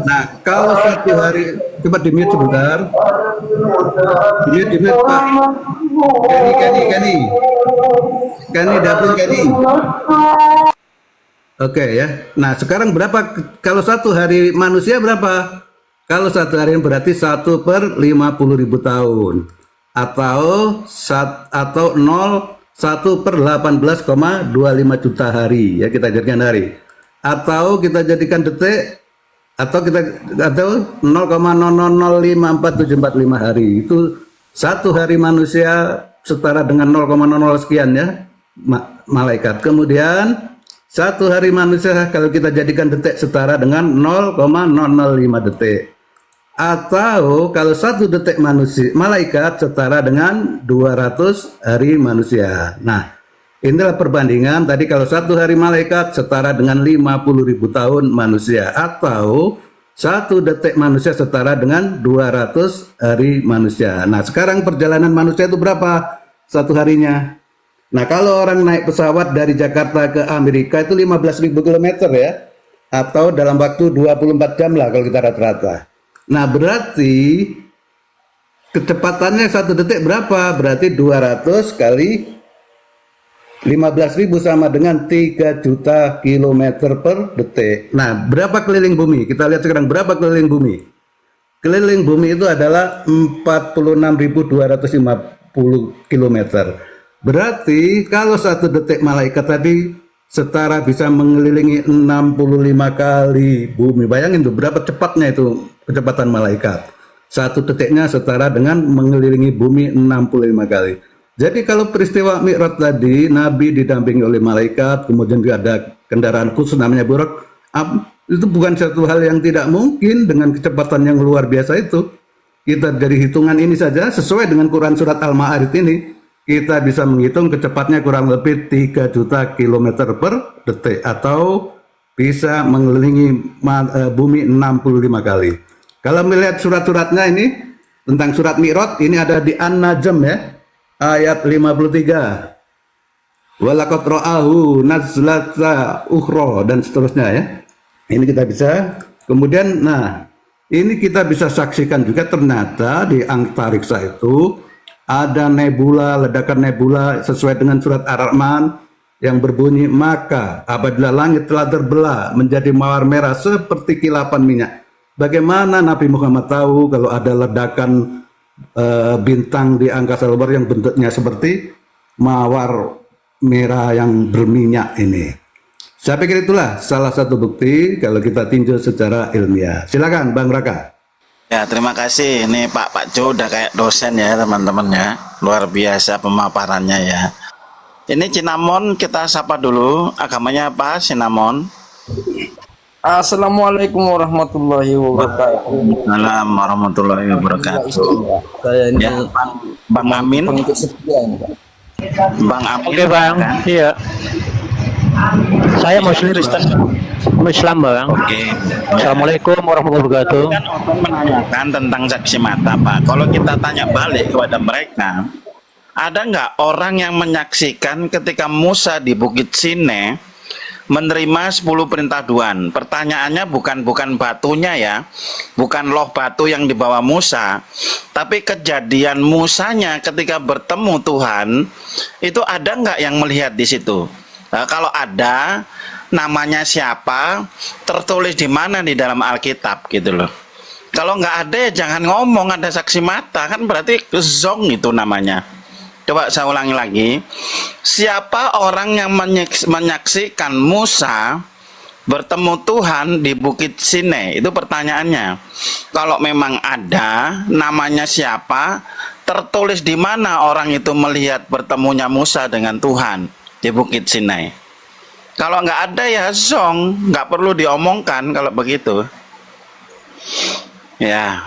Nah, kalau satu hari, coba di-mute sebentar. Di-mute Pak. Kenny, dapin Kenny. Oke ya. Nah, sekarang berapa, kalau satu hari manusia berapa? Kalau satu hari berarti 1/50.000 tahun atau 1/18,25 juta hari ya, kita jadikan hari, atau kita jadikan detik, atau 0,00054745 hari. Itu satu hari manusia setara dengan 0,00 sekian ya malaikat. Kemudian satu hari manusia kalau kita jadikan detik setara dengan 0,005 detik. Atau kalau satu detik manusia malaikat setara dengan 200 hari manusia. Nah, inilah perbandingan tadi, kalau satu hari malaikat setara dengan 50.000 tahun manusia, atau satu detik manusia setara dengan 200 hari manusia. Nah, sekarang perjalanan manusia itu berapa satu harinya? Nah, kalau orang naik pesawat dari Jakarta ke Amerika itu 15.000 km ya, atau dalam waktu 24 jam lah kalau kita rata-rata. Nah, berarti kecepatannya satu detik berapa? Berarti 200 kali 15.000 sama dengan 3 juta kilometer per detik. Nah, berapa keliling bumi? Kita lihat sekarang berapa keliling bumi. Keliling bumi itu adalah 46.250 kilometer. Berarti kalau satu detik malaikat tadi setara bisa mengelilingi 65 kali bumi. Bayangin tuh berapa cepatnya itu kecepatan malaikat. Satu detiknya setara dengan mengelilingi bumi 65 kali. Jadi kalau peristiwa Mi'raj tadi, Nabi didampingi oleh malaikat, kemudian juga ada kendaraan khusus namanya buraq, 50 Itu bukan satu hal yang tidak mungkin dengan kecepatan yang luar biasa itu. Kita dari hitungan ini saja sesuai dengan Quran surat Al-Ma'arij ini, kita bisa menghitung kecepatnya kurang lebih 3 juta kilometer per detik atau bisa mengelilingi bumi 65 kali. Kalau melihat surat-suratnya ini tentang surat Mi'raj, ini ada di An-Najm ya, ayat 53. Walaqad ra'ahu nazlata ukhra dan seterusnya ya. Ini kita bisa, kemudian nah ini kita bisa saksikan juga ternyata di antariksa itu ada nebula, ledakan nebula sesuai dengan surat Ar-Rahman yang berbunyi, maka apabila langit telah terbelah menjadi mawar merah seperti kilapan minyak. Bagaimana Nabi Muhammad tahu kalau ada ledakan bintang di angkasa luar yang bentuknya seperti mawar merah yang berminyak ini? Saya pikir itulah salah satu bukti kalau kita tinjau secara ilmiah. Silakan Bang Raka. Ya, terima kasih. Ini Pak Jo udah kayak dosen ya teman-teman ya. Luar biasa pemaparannya ya. Ini Cinnamon, kita sapa dulu. Agamanya apa Cinnamon? Assalamualaikum warahmatullahi wabarakatuh. Waalaikumsalam warahmatullahi wabarakatuh. Saya ini Ya, Bang Amin. pengikut setia ini, Pak. Bang Amin. Oke Bang, kan? iya. Saya Muslim, Islam Bang. Oke. Assalamualaikum warahmatullahi wabarakatuh. Kan Oton menanyakan tentang saksi mata, Pak. Kalau kita tanya balik kepada mereka, ada nggak orang yang menyaksikan ketika Musa di Bukit Sinai menerima 10 perintah Tuhan? Pertanyaannya bukan batunya ya, bukan loh batu yang dibawa Musa, tapi kejadian Musanya ketika bertemu Tuhan, itu ada nggak yang melihat di situ? Nah, kalau ada, namanya siapa, tertulis di mana di dalam Alkitab gitu loh. Kalau nggak ada ya jangan ngomong ada saksi mata, kan berarti zong itu namanya. Coba saya ulangi lagi. Siapa orang yang menyaksikan Musa bertemu Tuhan di Bukit Sinai? Itu pertanyaannya. Kalau memang ada, namanya siapa, tertulis di mana orang itu melihat bertemunya Musa dengan Tuhan di Bukit Sinai. Kalau nggak ada ya zong, nggak perlu diomongkan kalau begitu. Ya,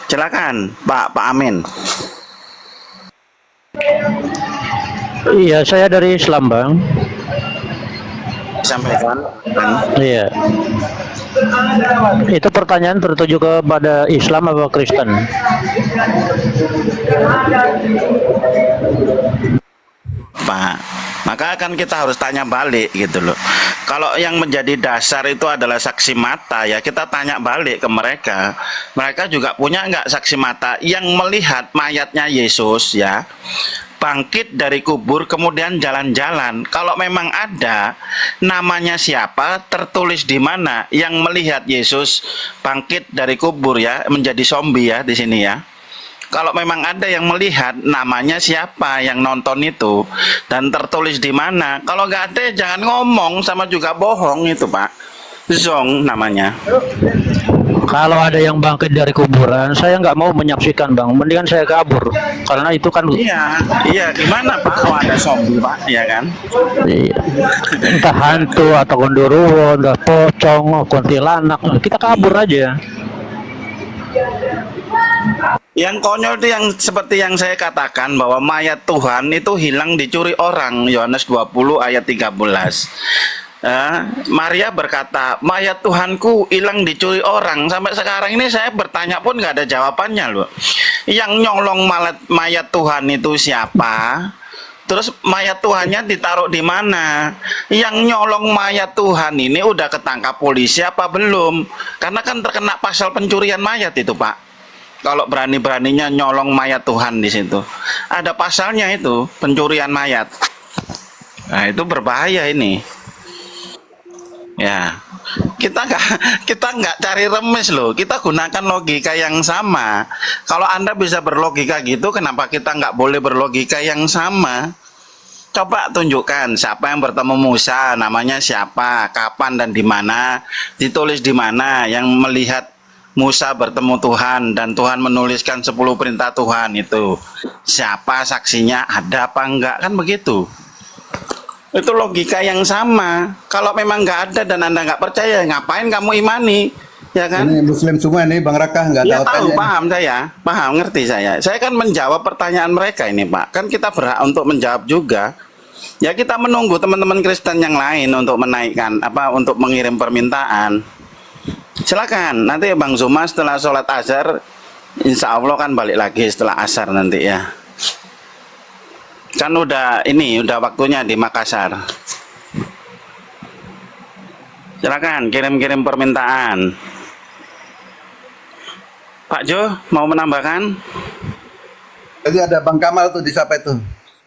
silakan Pak Amin. Iya, saya dari Islam Bang. Sampaikan. Iya. Itu pertanyaan tertuju kepada Islam atau Kristen? Pak, maka kan kita harus tanya balik gitu loh. Kalau yang menjadi dasar itu adalah saksi mata, ya kita tanya balik ke mereka. Mereka juga punya nggak saksi mata yang melihat mayatnya Yesus ya bangkit dari kubur kemudian jalan-jalan? Kalau memang ada, namanya siapa, tertulis di mana yang melihat Yesus bangkit dari kubur ya menjadi zombie ya di sini ya. Kalau memang ada yang melihat, namanya siapa yang nonton itu dan tertulis di mana. Kalau nggak ada jangan ngomong, sama juga bohong itu Pak. Zong namanya. Kalau ada yang bangkit dari kuburan, saya nggak mau menyaksikan Bang. Mendingan saya kabur, karena itu kan. Iya, gimana Pak? Oh, ada zombie Pak, ya kan? Iya. Entah hantu atau gondoruo, entah pocong, kuntilanak, kita kabur aja. Yang konyol itu yang seperti yang saya katakan bahwa mayat Tuhan itu hilang dicuri orang. Yohanes 20 ayat 13. Maria berkata, mayat Tuhanku hilang dicuri orang. Sampai sekarang ini saya bertanya pun nggak ada jawabannya loh. Yang nyolong mayat Tuhan itu siapa? Terus mayat Tuhannya ditaruh di mana? Yang nyolong mayat Tuhan ini udah ketangkap polisi apa belum? Karena kan terkena pasal pencurian mayat itu Pak. Kalau berani-beraninya nyolong mayat Tuhan di situ, ada pasalnya itu pencurian mayat. Nah itu berbahaya ini. Ya, kita nggak cari remes loh. Kita gunakan logika yang sama. Kalau Anda bisa berlogika gitu, kenapa kita nggak boleh berlogika yang sama? Coba tunjukkan siapa yang bertemu Musa, namanya siapa, kapan dan di mana, ditulis di mana yang melihat Musa bertemu Tuhan dan Tuhan menuliskan 10 perintah Tuhan itu. Siapa saksinya, ada apa enggak, kan begitu. Itu logika yang sama. Kalau memang nggak ada dan Anda nggak percaya, ngapain kamu imani? Ya kan? Ini Muslim semua nih, Bang Raka nggak Ya tahu tahu, tanya. paham saya, paham, ngerti saya. Saya kan menjawab pertanyaan mereka ini, Pak. Kan kita berhak untuk menjawab juga. Ya kita menunggu teman-teman Kristen yang lain untuk menaikkan untuk mengirim permintaan. Silakan. Nanti Bang Zuma setelah sholat asar, insya Allah kan balik lagi setelah asar nanti ya. Kan udah waktunya di Makassar. Silakan kirim-kirim permintaan. Pak Jo mau menambahkan? Tadi ada Bang Kamal tuh disapa itu.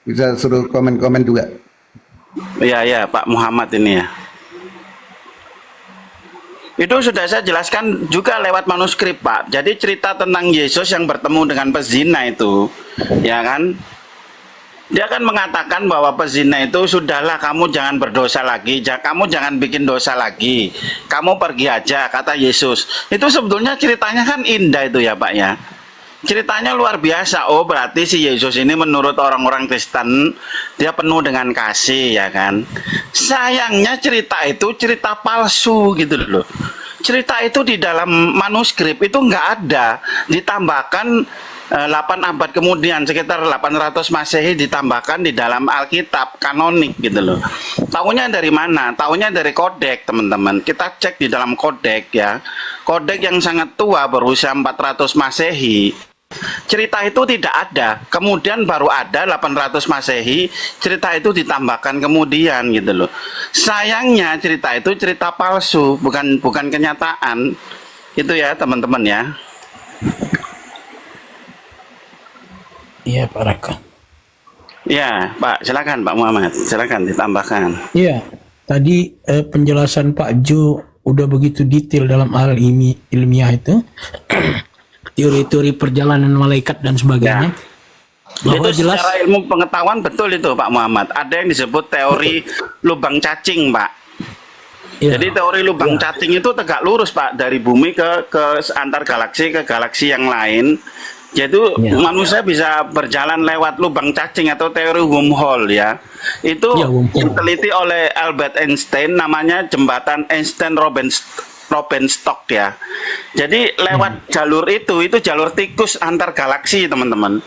Bisa suruh komen-komen juga. Iya, Pak Muhammad ini ya. Itu sudah saya jelaskan juga lewat manuskrip, Pak. Jadi cerita tentang Yesus yang bertemu dengan pezina itu, ya kan? Dia kan mengatakan bahwa pezina itu, sudahlah kamu jangan berdosa lagi, kamu jangan bikin dosa lagi, kamu pergi aja, kata Yesus. Itu sebetulnya ceritanya kan indah itu ya Pak ya. Ceritanya luar biasa. Oh berarti si Yesus ini menurut orang-orang Kristen dia penuh dengan kasih ya kan. Sayangnya cerita itu cerita palsu gitu loh. Cerita itu di dalam manuskrip itu nggak ada. Ditambahkan 8 abad kemudian, sekitar 800 Masehi ditambahkan di dalam Alkitab kanonik gitu loh. Taunya dari mana? Taunya dari kodek, teman-teman. Kita cek di dalam kodek ya. Kodek yang sangat tua berusia 400 Masehi. Cerita itu tidak ada. Kemudian baru ada 800 Masehi, cerita itu ditambahkan kemudian gitu loh. Sayangnya cerita itu cerita palsu, bukan kenyataan. Itu ya, teman-teman ya. Iya Pak Raka. Ya, Pak, silakan Pak Muhammad, silakan ditambahkan. Iya, tadi penjelasan Pak Jo udah begitu detail dalam hal ilmiah itu, teori-teori perjalanan malaikat dan sebagainya. Bahwa Itu jelas secara ilmu pengetahuan betul itu Pak Muhammad. Ada yang disebut teori lubang cacing, Pak. ya, Jadi teori lubang cacing itu tegak lurus Pak, dari bumi ke antar galaksi ke galaksi yang lain. Jadi Ya. manusia bisa berjalan lewat lubang cacing atau teori wormhole ya. Itu Ya, wormhole. diteliti oleh Albert Einstein, namanya jembatan Einstein-Rosenstock ya. Jadi lewat jalur itu jalur tikus antar galaksi teman-teman.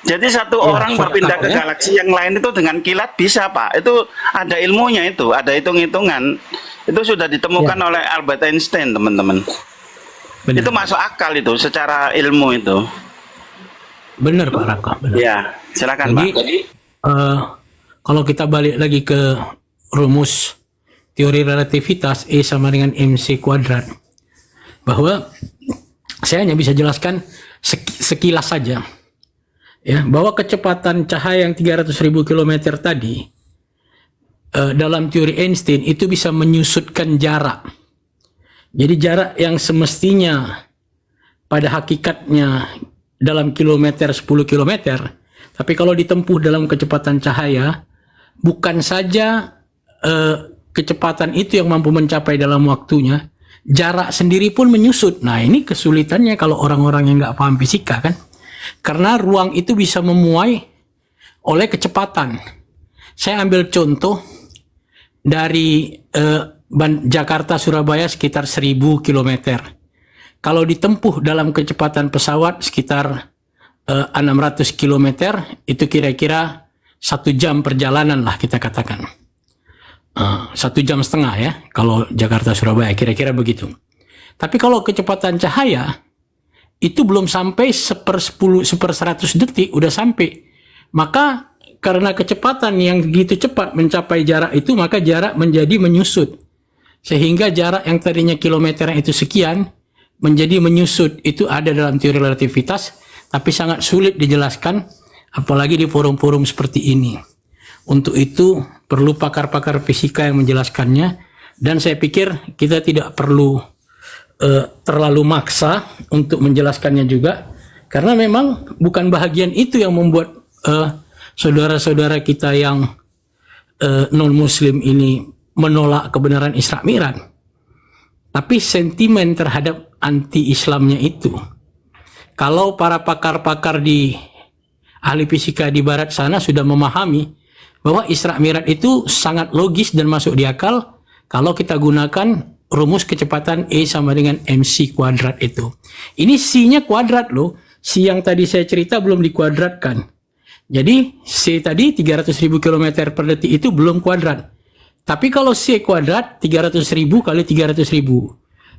Jadi satu orang berpindah ke galaksi yang lain itu dengan kilat bisa Pak. Itu ada ilmunya itu, ada hitung-hitungan. Itu sudah ditemukan oleh Albert Einstein teman-teman. benar. Itu masuk akal itu secara ilmu itu. Benar Pak Raka. Benar. Ya, silakan Jadi, Pak. kalau kita balik lagi ke rumus teori relativitas E sama dengan MC kuadrat, bahwa saya hanya bisa jelaskan sekilas saja, ya, bahwa kecepatan cahaya yang 300.000 km tadi dalam teori Einstein itu bisa menyusutkan jarak. Jadi jarak yang semestinya pada hakikatnya dalam kilometer 10 km, tapi kalau ditempuh dalam kecepatan cahaya, bukan saja kecepatan itu yang mampu mencapai dalam waktunya, jarak sendiri pun menyusut. Nah ini kesulitannya kalau orang-orang yang nggak paham fisika kan, karena ruang itu bisa memuai oleh kecepatan. Saya ambil contoh dari Jakarta Surabaya sekitar 1000 km. Kalau ditempuh dalam kecepatan pesawat sekitar 600 km, itu kira-kira 1 jam perjalanan lah kita katakan. 1,5 jam ya, kalau Jakarta Surabaya kira-kira begitu. Tapi kalau kecepatan cahaya itu belum sampai 1/100 detik udah sampai. Maka karena kecepatan yang begitu cepat mencapai jarak itu, maka jarak menjadi menyusut. Sehingga jarak yang tadinya kilometernya itu sekian menjadi menyusut. Itu ada dalam teori relativitas, tapi sangat sulit dijelaskan, apalagi di forum-forum seperti ini. Untuk itu perlu pakar-pakar fisika yang menjelaskannya, dan saya pikir kita tidak perlu terlalu maksa untuk menjelaskannya juga, karena memang bukan bahagian itu yang membuat saudara-saudara kita yang non-muslim ini menolak kebenaran Isra Mi'raj, tapi sentimen terhadap anti-Islamnya itu. Kalau para pakar-pakar di ahli fisika di barat sana sudah memahami bahwa Isra Mi'raj itu sangat logis dan masuk di akal kalau kita gunakan rumus kecepatan E sama dengan mc kuadrat itu. Ini C-nya kuadrat loh. C yang tadi saya cerita belum dikuadratkan. Jadi C tadi 300.000 km per detik itu belum kuadrat. Tapi kalau C kuadrat 300.000 kali 300.000.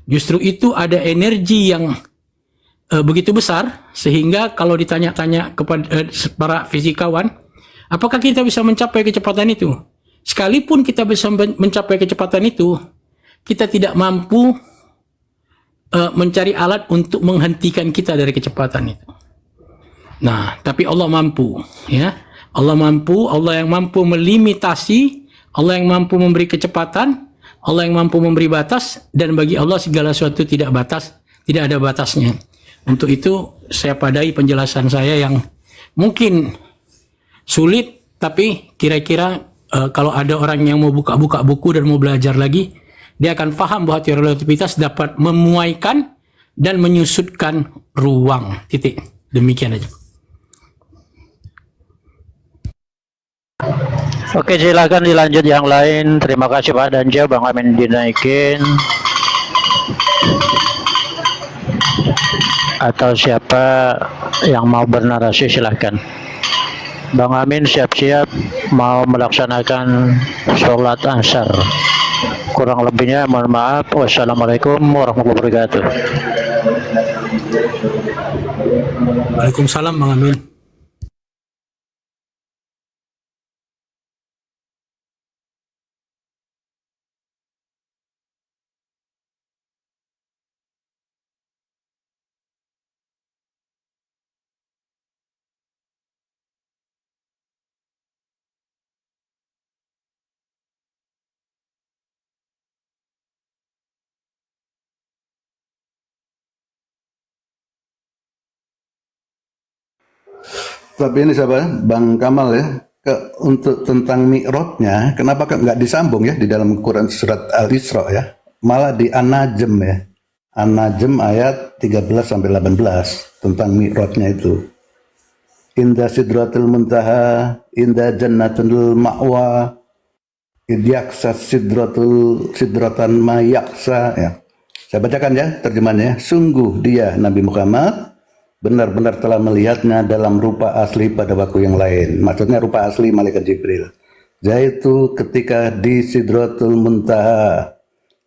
Justru itu ada energi yang begitu besar sehingga kalau ditanya-tanya kepada para fisikawan, apakah kita bisa mencapai kecepatan itu? Sekalipun kita bisa mencapai kecepatan itu, kita tidak mampu mencari alat untuk menghentikan kita dari kecepatan itu. Nah, tapi Allah mampu, ya. Allah mampu, Allah yang mampu melimitasi, Allah yang mampu memberi kecepatan, Allah yang mampu memberi batas, dan bagi Allah segala sesuatu tidak ada batasnya. Untuk itu saya padai penjelasan saya yang mungkin sulit, tapi kira-kira kalau ada orang yang mau buka-buka buku dan mau belajar lagi, dia akan paham bahwa teori relativitas dapat memuaikan dan menyusutkan ruang. Titik. Demikian aja. Oke, silakan dilanjut yang lain. Terima kasih Pak Danja, Bang Amin dinaikin. Atau siapa yang mau bernarasi silahkan. Bang Amin siap-siap mau melaksanakan sholat asar. Kurang lebihnya mohon maaf. Wassalamualaikum warahmatullahi wabarakatuh. Waalaikumsalam Bang Amin. Tapi ini siapa? Bang Kamal ya. Untuk tentang mi'rajnya, kenapa nggak disambung ya di dalam Quran surat Al-Isra ya? Malah di An-Najm ya. An-Najm ayat 13 sampai 18 tentang mi'rajnya itu. Inda sidratul muntaha, inda jannatul ma'wa, idyaksa sidratan ma yaksa ya. Saya bacakan ya terjemahannya. Sungguh dia Nabi Muhammad benar-benar telah melihatnya dalam rupa asli pada waktu yang lain. Maksudnya rupa asli malaikat Jibril. Yaitu ketika di Sidratul Muntaha,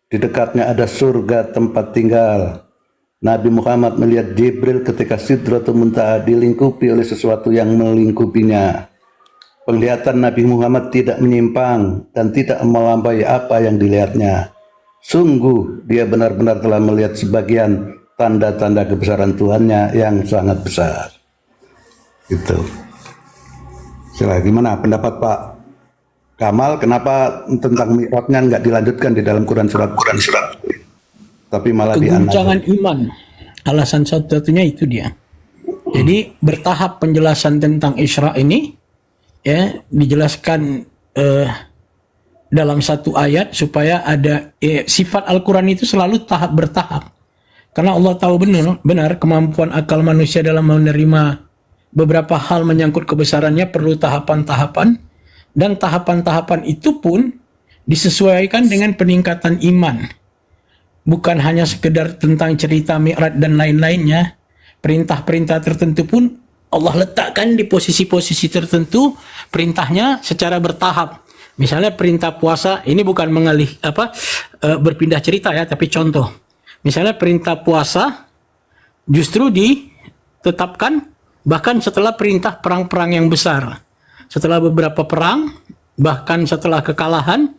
di dekatnya ada surga tempat tinggal. Nabi Muhammad melihat Jibril ketika Sidratul Muntaha dilingkupi oleh sesuatu yang melingkupinya. Penglihatan Nabi Muhammad tidak menyimpang dan tidak melampaui apa yang dilihatnya. Sungguh dia benar-benar telah melihat sebagian tanda-tanda kebesaran Tuhannya yang sangat besar. Itu. Silahkan, gimana pendapat Pak Kamal? Kenapa tentang mi'rajnya nggak dilanjutkan di dalam Quran surat? Tapi malah keguncangan iman. Alasan satu-satunya itu dia. Jadi bertahap penjelasan tentang Isra ini ya dijelaskan dalam satu ayat supaya ada sifat Al-Quran itu selalu bertahap. Karena Allah tahu benar kemampuan akal manusia dalam menerima beberapa hal menyangkut kebesarannya perlu tahapan-tahapan, dan tahapan-tahapan itu pun disesuaikan dengan peningkatan iman. Bukan hanya sekedar tentang cerita Mi'raj dan lain-lainnya, perintah-perintah tertentu pun Allah letakkan di posisi-posisi tertentu perintahnya secara bertahap. Misalnya perintah puasa ini bukan berpindah cerita ya, tapi contoh. Misalnya perintah puasa justru ditetapkan bahkan setelah perintah perang-perang yang besar. Setelah beberapa perang, bahkan setelah kekalahan,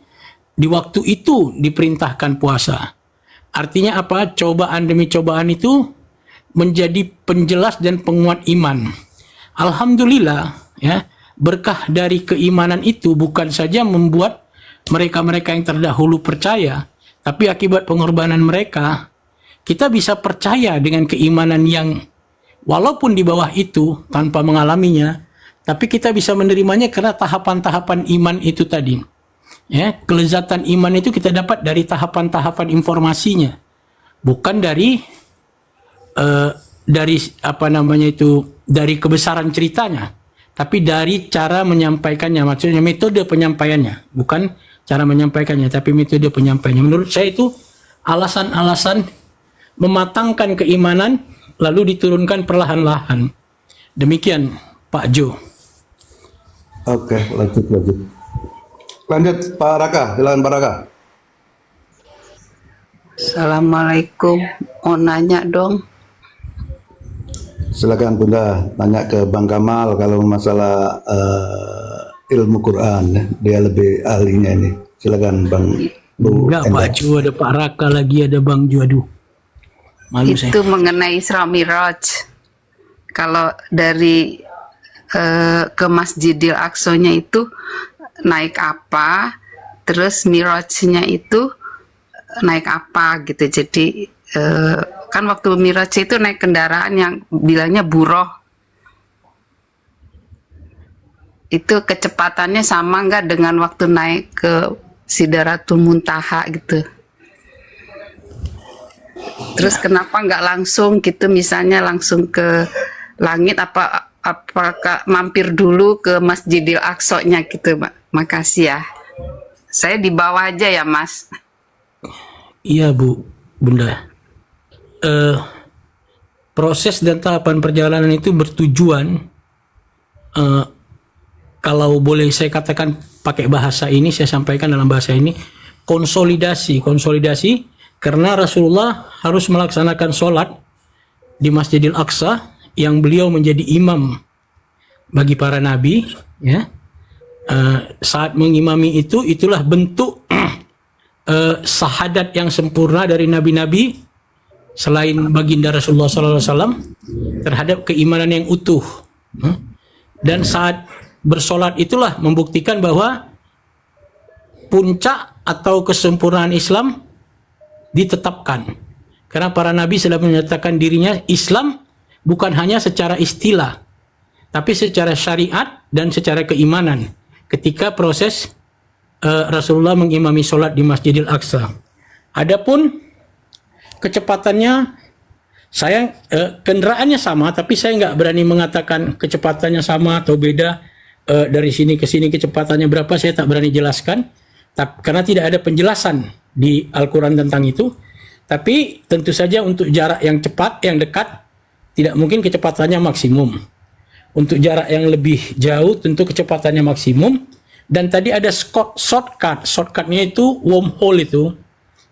di waktu itu diperintahkan puasa. Artinya apa? Cobaan demi cobaan itu menjadi penjelas dan penguat iman. Alhamdulillah, ya, berkah dari keimanan itu bukan saja membuat mereka-mereka yang terdahulu percaya, tapi akibat pengorbanan mereka, kita bisa percaya dengan keimanan yang walaupun di bawah itu tanpa mengalaminya, tapi kita bisa menerimanya karena tahapan-tahapan iman itu tadi. Ya, kelezatan iman itu kita dapat dari tahapan-tahapan informasinya, bukan dari dari kebesaran ceritanya. tapi dari cara menyampaikannya, maksudnya metode penyampaiannya, bukan cara menyampaikannya, tapi metode penyampaiannya. Menurut saya itu alasan-alasan mematangkan keimanan lalu diturunkan perlahan-lahan. Demikian Pak Jo. Oke, lanjut. Lanjut Pak Raka, silakan Pak Raka. Assalamualaikum, mau nanya dong. Silakan Bunda, tanya ke Bang Kamal kalau masalah ilmu Quran, ya. Dia lebih ahlinya ini. Silakan Bang. Enggak, Pak Jo, ada Pak Raka lagi, ada Bang Jo. Aduh, malu Itu saya. mengenai Isra Miraj. Kalau dari ke Masjidil Aqsa-nya itu naik apa, terus Miraj-nya itu naik apa gitu. Jadi kan waktu Miraj itu naik kendaraan yang bilangnya buroh. Itu kecepatannya sama nggak dengan waktu naik ke Sidratul Muntaha gitu? Terus kenapa nggak langsung gitu, misalnya langsung ke langit, apakah mampir dulu ke Masjidil Aqsa-nya gitu, Pak? Makasih ya. Saya di bawah aja ya, Mas. Iya, Bunda. Proses dan tahapan perjalanan itu bertujuan, kalau boleh saya katakan pakai bahasa ini, saya sampaikan dalam bahasa ini, konsolidasi, karena Rasulullah harus melaksanakan sholat di Masjidil Aqsa yang beliau menjadi imam bagi para nabi, ya. Saat mengimami itulah bentuk sahadat yang sempurna dari nabi-nabi selain baginda Rasulullah SAW terhadap keimanan yang utuh. Dan saat bersolat itulah membuktikan bahwa puncak atau kesempurnaan Islam ditetapkan. Karena para nabi sudah menyatakan dirinya Islam bukan hanya secara istilah, tapi secara syariat dan secara keimanan ketika proses Rasulullah mengimami sholat di Masjidil Aqsa. Adapun kecepatannya, saya kendaraannya sama, tapi saya nggak berani mengatakan kecepatannya sama atau beda. Dari sini ke sini kecepatannya berapa, saya tak berani jelaskan, karena tidak ada penjelasan di Al-Quran tentang itu. Tapi tentu saja untuk jarak yang cepat, yang dekat, tidak mungkin kecepatannya maksimum. Untuk jarak yang lebih jauh tentu kecepatannya maksimum. Dan tadi ada shortcutnya itu wormhole itu,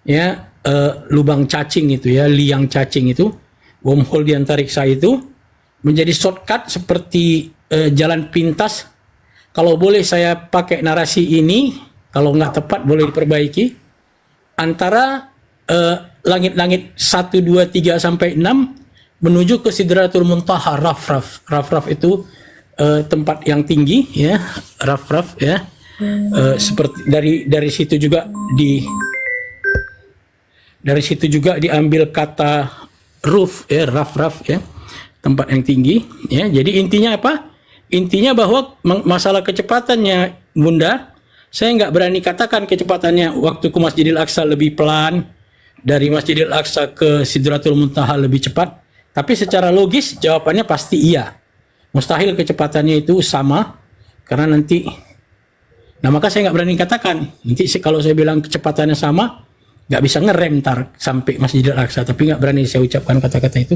ya, lubang cacing itu, ya, liang cacing itu, wormhole di antariksa itu menjadi shortcut seperti jalan pintas. Kalau boleh saya pakai narasi ini, kalau nggak tepat boleh diperbaiki, antara langit-langit 1, 2, 3 sampai 6 menuju ke Sidratul Muntaha, Raf itu tempat yang tinggi, ya, Raf, ya. Seperti dari situ juga diambil kata roof, ya, Raf, ya, tempat yang tinggi, ya. Jadi intinya apa? Intinya bahwa masalah kecepatannya, Bunda, saya nggak berani katakan kecepatannya waktu ke Masjidil Aqsa lebih pelan, dari Masjidil Aqsa ke Sidratul Muntaha lebih cepat. Tapi secara logis jawabannya pasti iya. Mustahil kecepatannya itu sama, karena nanti, nah maka saya nggak berani katakan. Nanti kalau saya bilang kecepatannya sama, nggak bisa ngerem ntar sampai Masjidil Aqsa. Tapi nggak berani saya ucapkan kata-kata itu,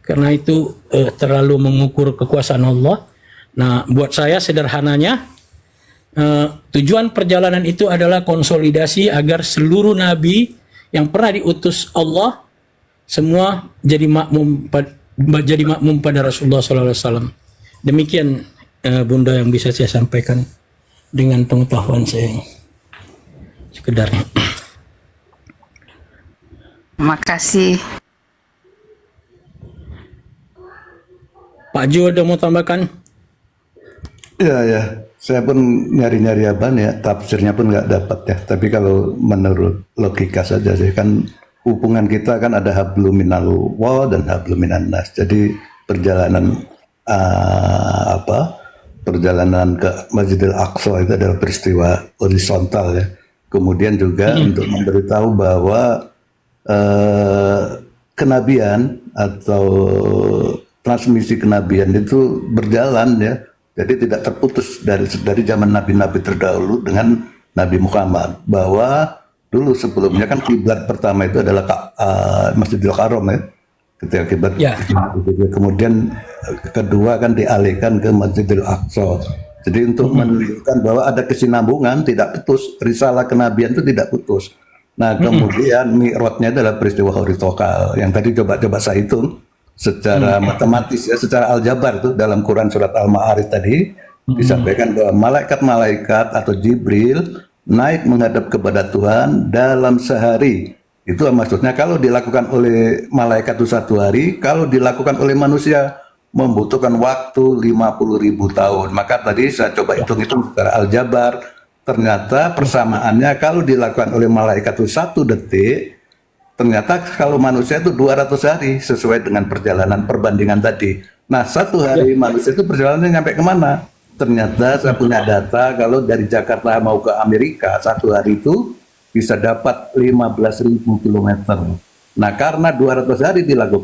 karena itu terlalu mengukur kekuasaan Allah. Nah, buat saya sederhananya, tujuan perjalanan itu adalah konsolidasi agar seluruh nabi yang pernah diutus Allah semua jadi makmum pada Rasulullah SAW. Demikian Bunda yang bisa saya sampaikan dengan pengetahuan saya sekedarnya. Makasih. Pak Jo ada mau tambahkan? Ya, saya pun nyari-nyari abang ya, tafsirnya pun nggak dapat ya. Tapi kalau menurut logika saja sih, kan hubungan kita kan ada hablum minallah dan hablum minan nas. Jadi perjalanan perjalanan ke Masjidil Aqsa itu adalah peristiwa horizontal ya. Kemudian juga untuk memberitahu bahwa kenabian atau transmisi kenabian itu berjalan ya, Jadi tidak terputus dari zaman nabi-nabi terdahulu dengan Nabi Muhammad, bahwa dulu sebelumnya kan kiblat pertama itu adalah Masjidil Haram ya. Ketika kiblat kemudian kedua kan dialihkan ke Masjidil Aqsa. Jadi untuk menunjukkan bahwa ada kesinambungan, tidak putus, risalah kenabian itu tidak putus. Nah kemudian mi'rajnya adalah peristiwa horizontal yang tadi coba saya hitung secara matematis ya, secara aljabar itu dalam Quran surat Al-Ma'arij tadi disampaikan bahwa malaikat-malaikat atau Jibril naik menghadap kepada Tuhan dalam sehari. Itu maksudnya kalau dilakukan oleh malaikat itu 1 hari, kalau dilakukan oleh manusia membutuhkan waktu 50.000 tahun. Maka tadi saya coba hitung-hitung secara aljabar, ternyata persamaannya kalau dilakukan oleh malaikat itu 1 detik, ternyata kalau manusia itu 200 hari sesuai dengan perjalanan perbandingan tadi. Nah 1 hari manusia itu perjalanannya sampai kemana? Ternyata saya punya data kalau dari Jakarta mau ke Amerika 1 hari itu bisa dapat 15.000 kilometer. Nah karena 200 hari dilakukan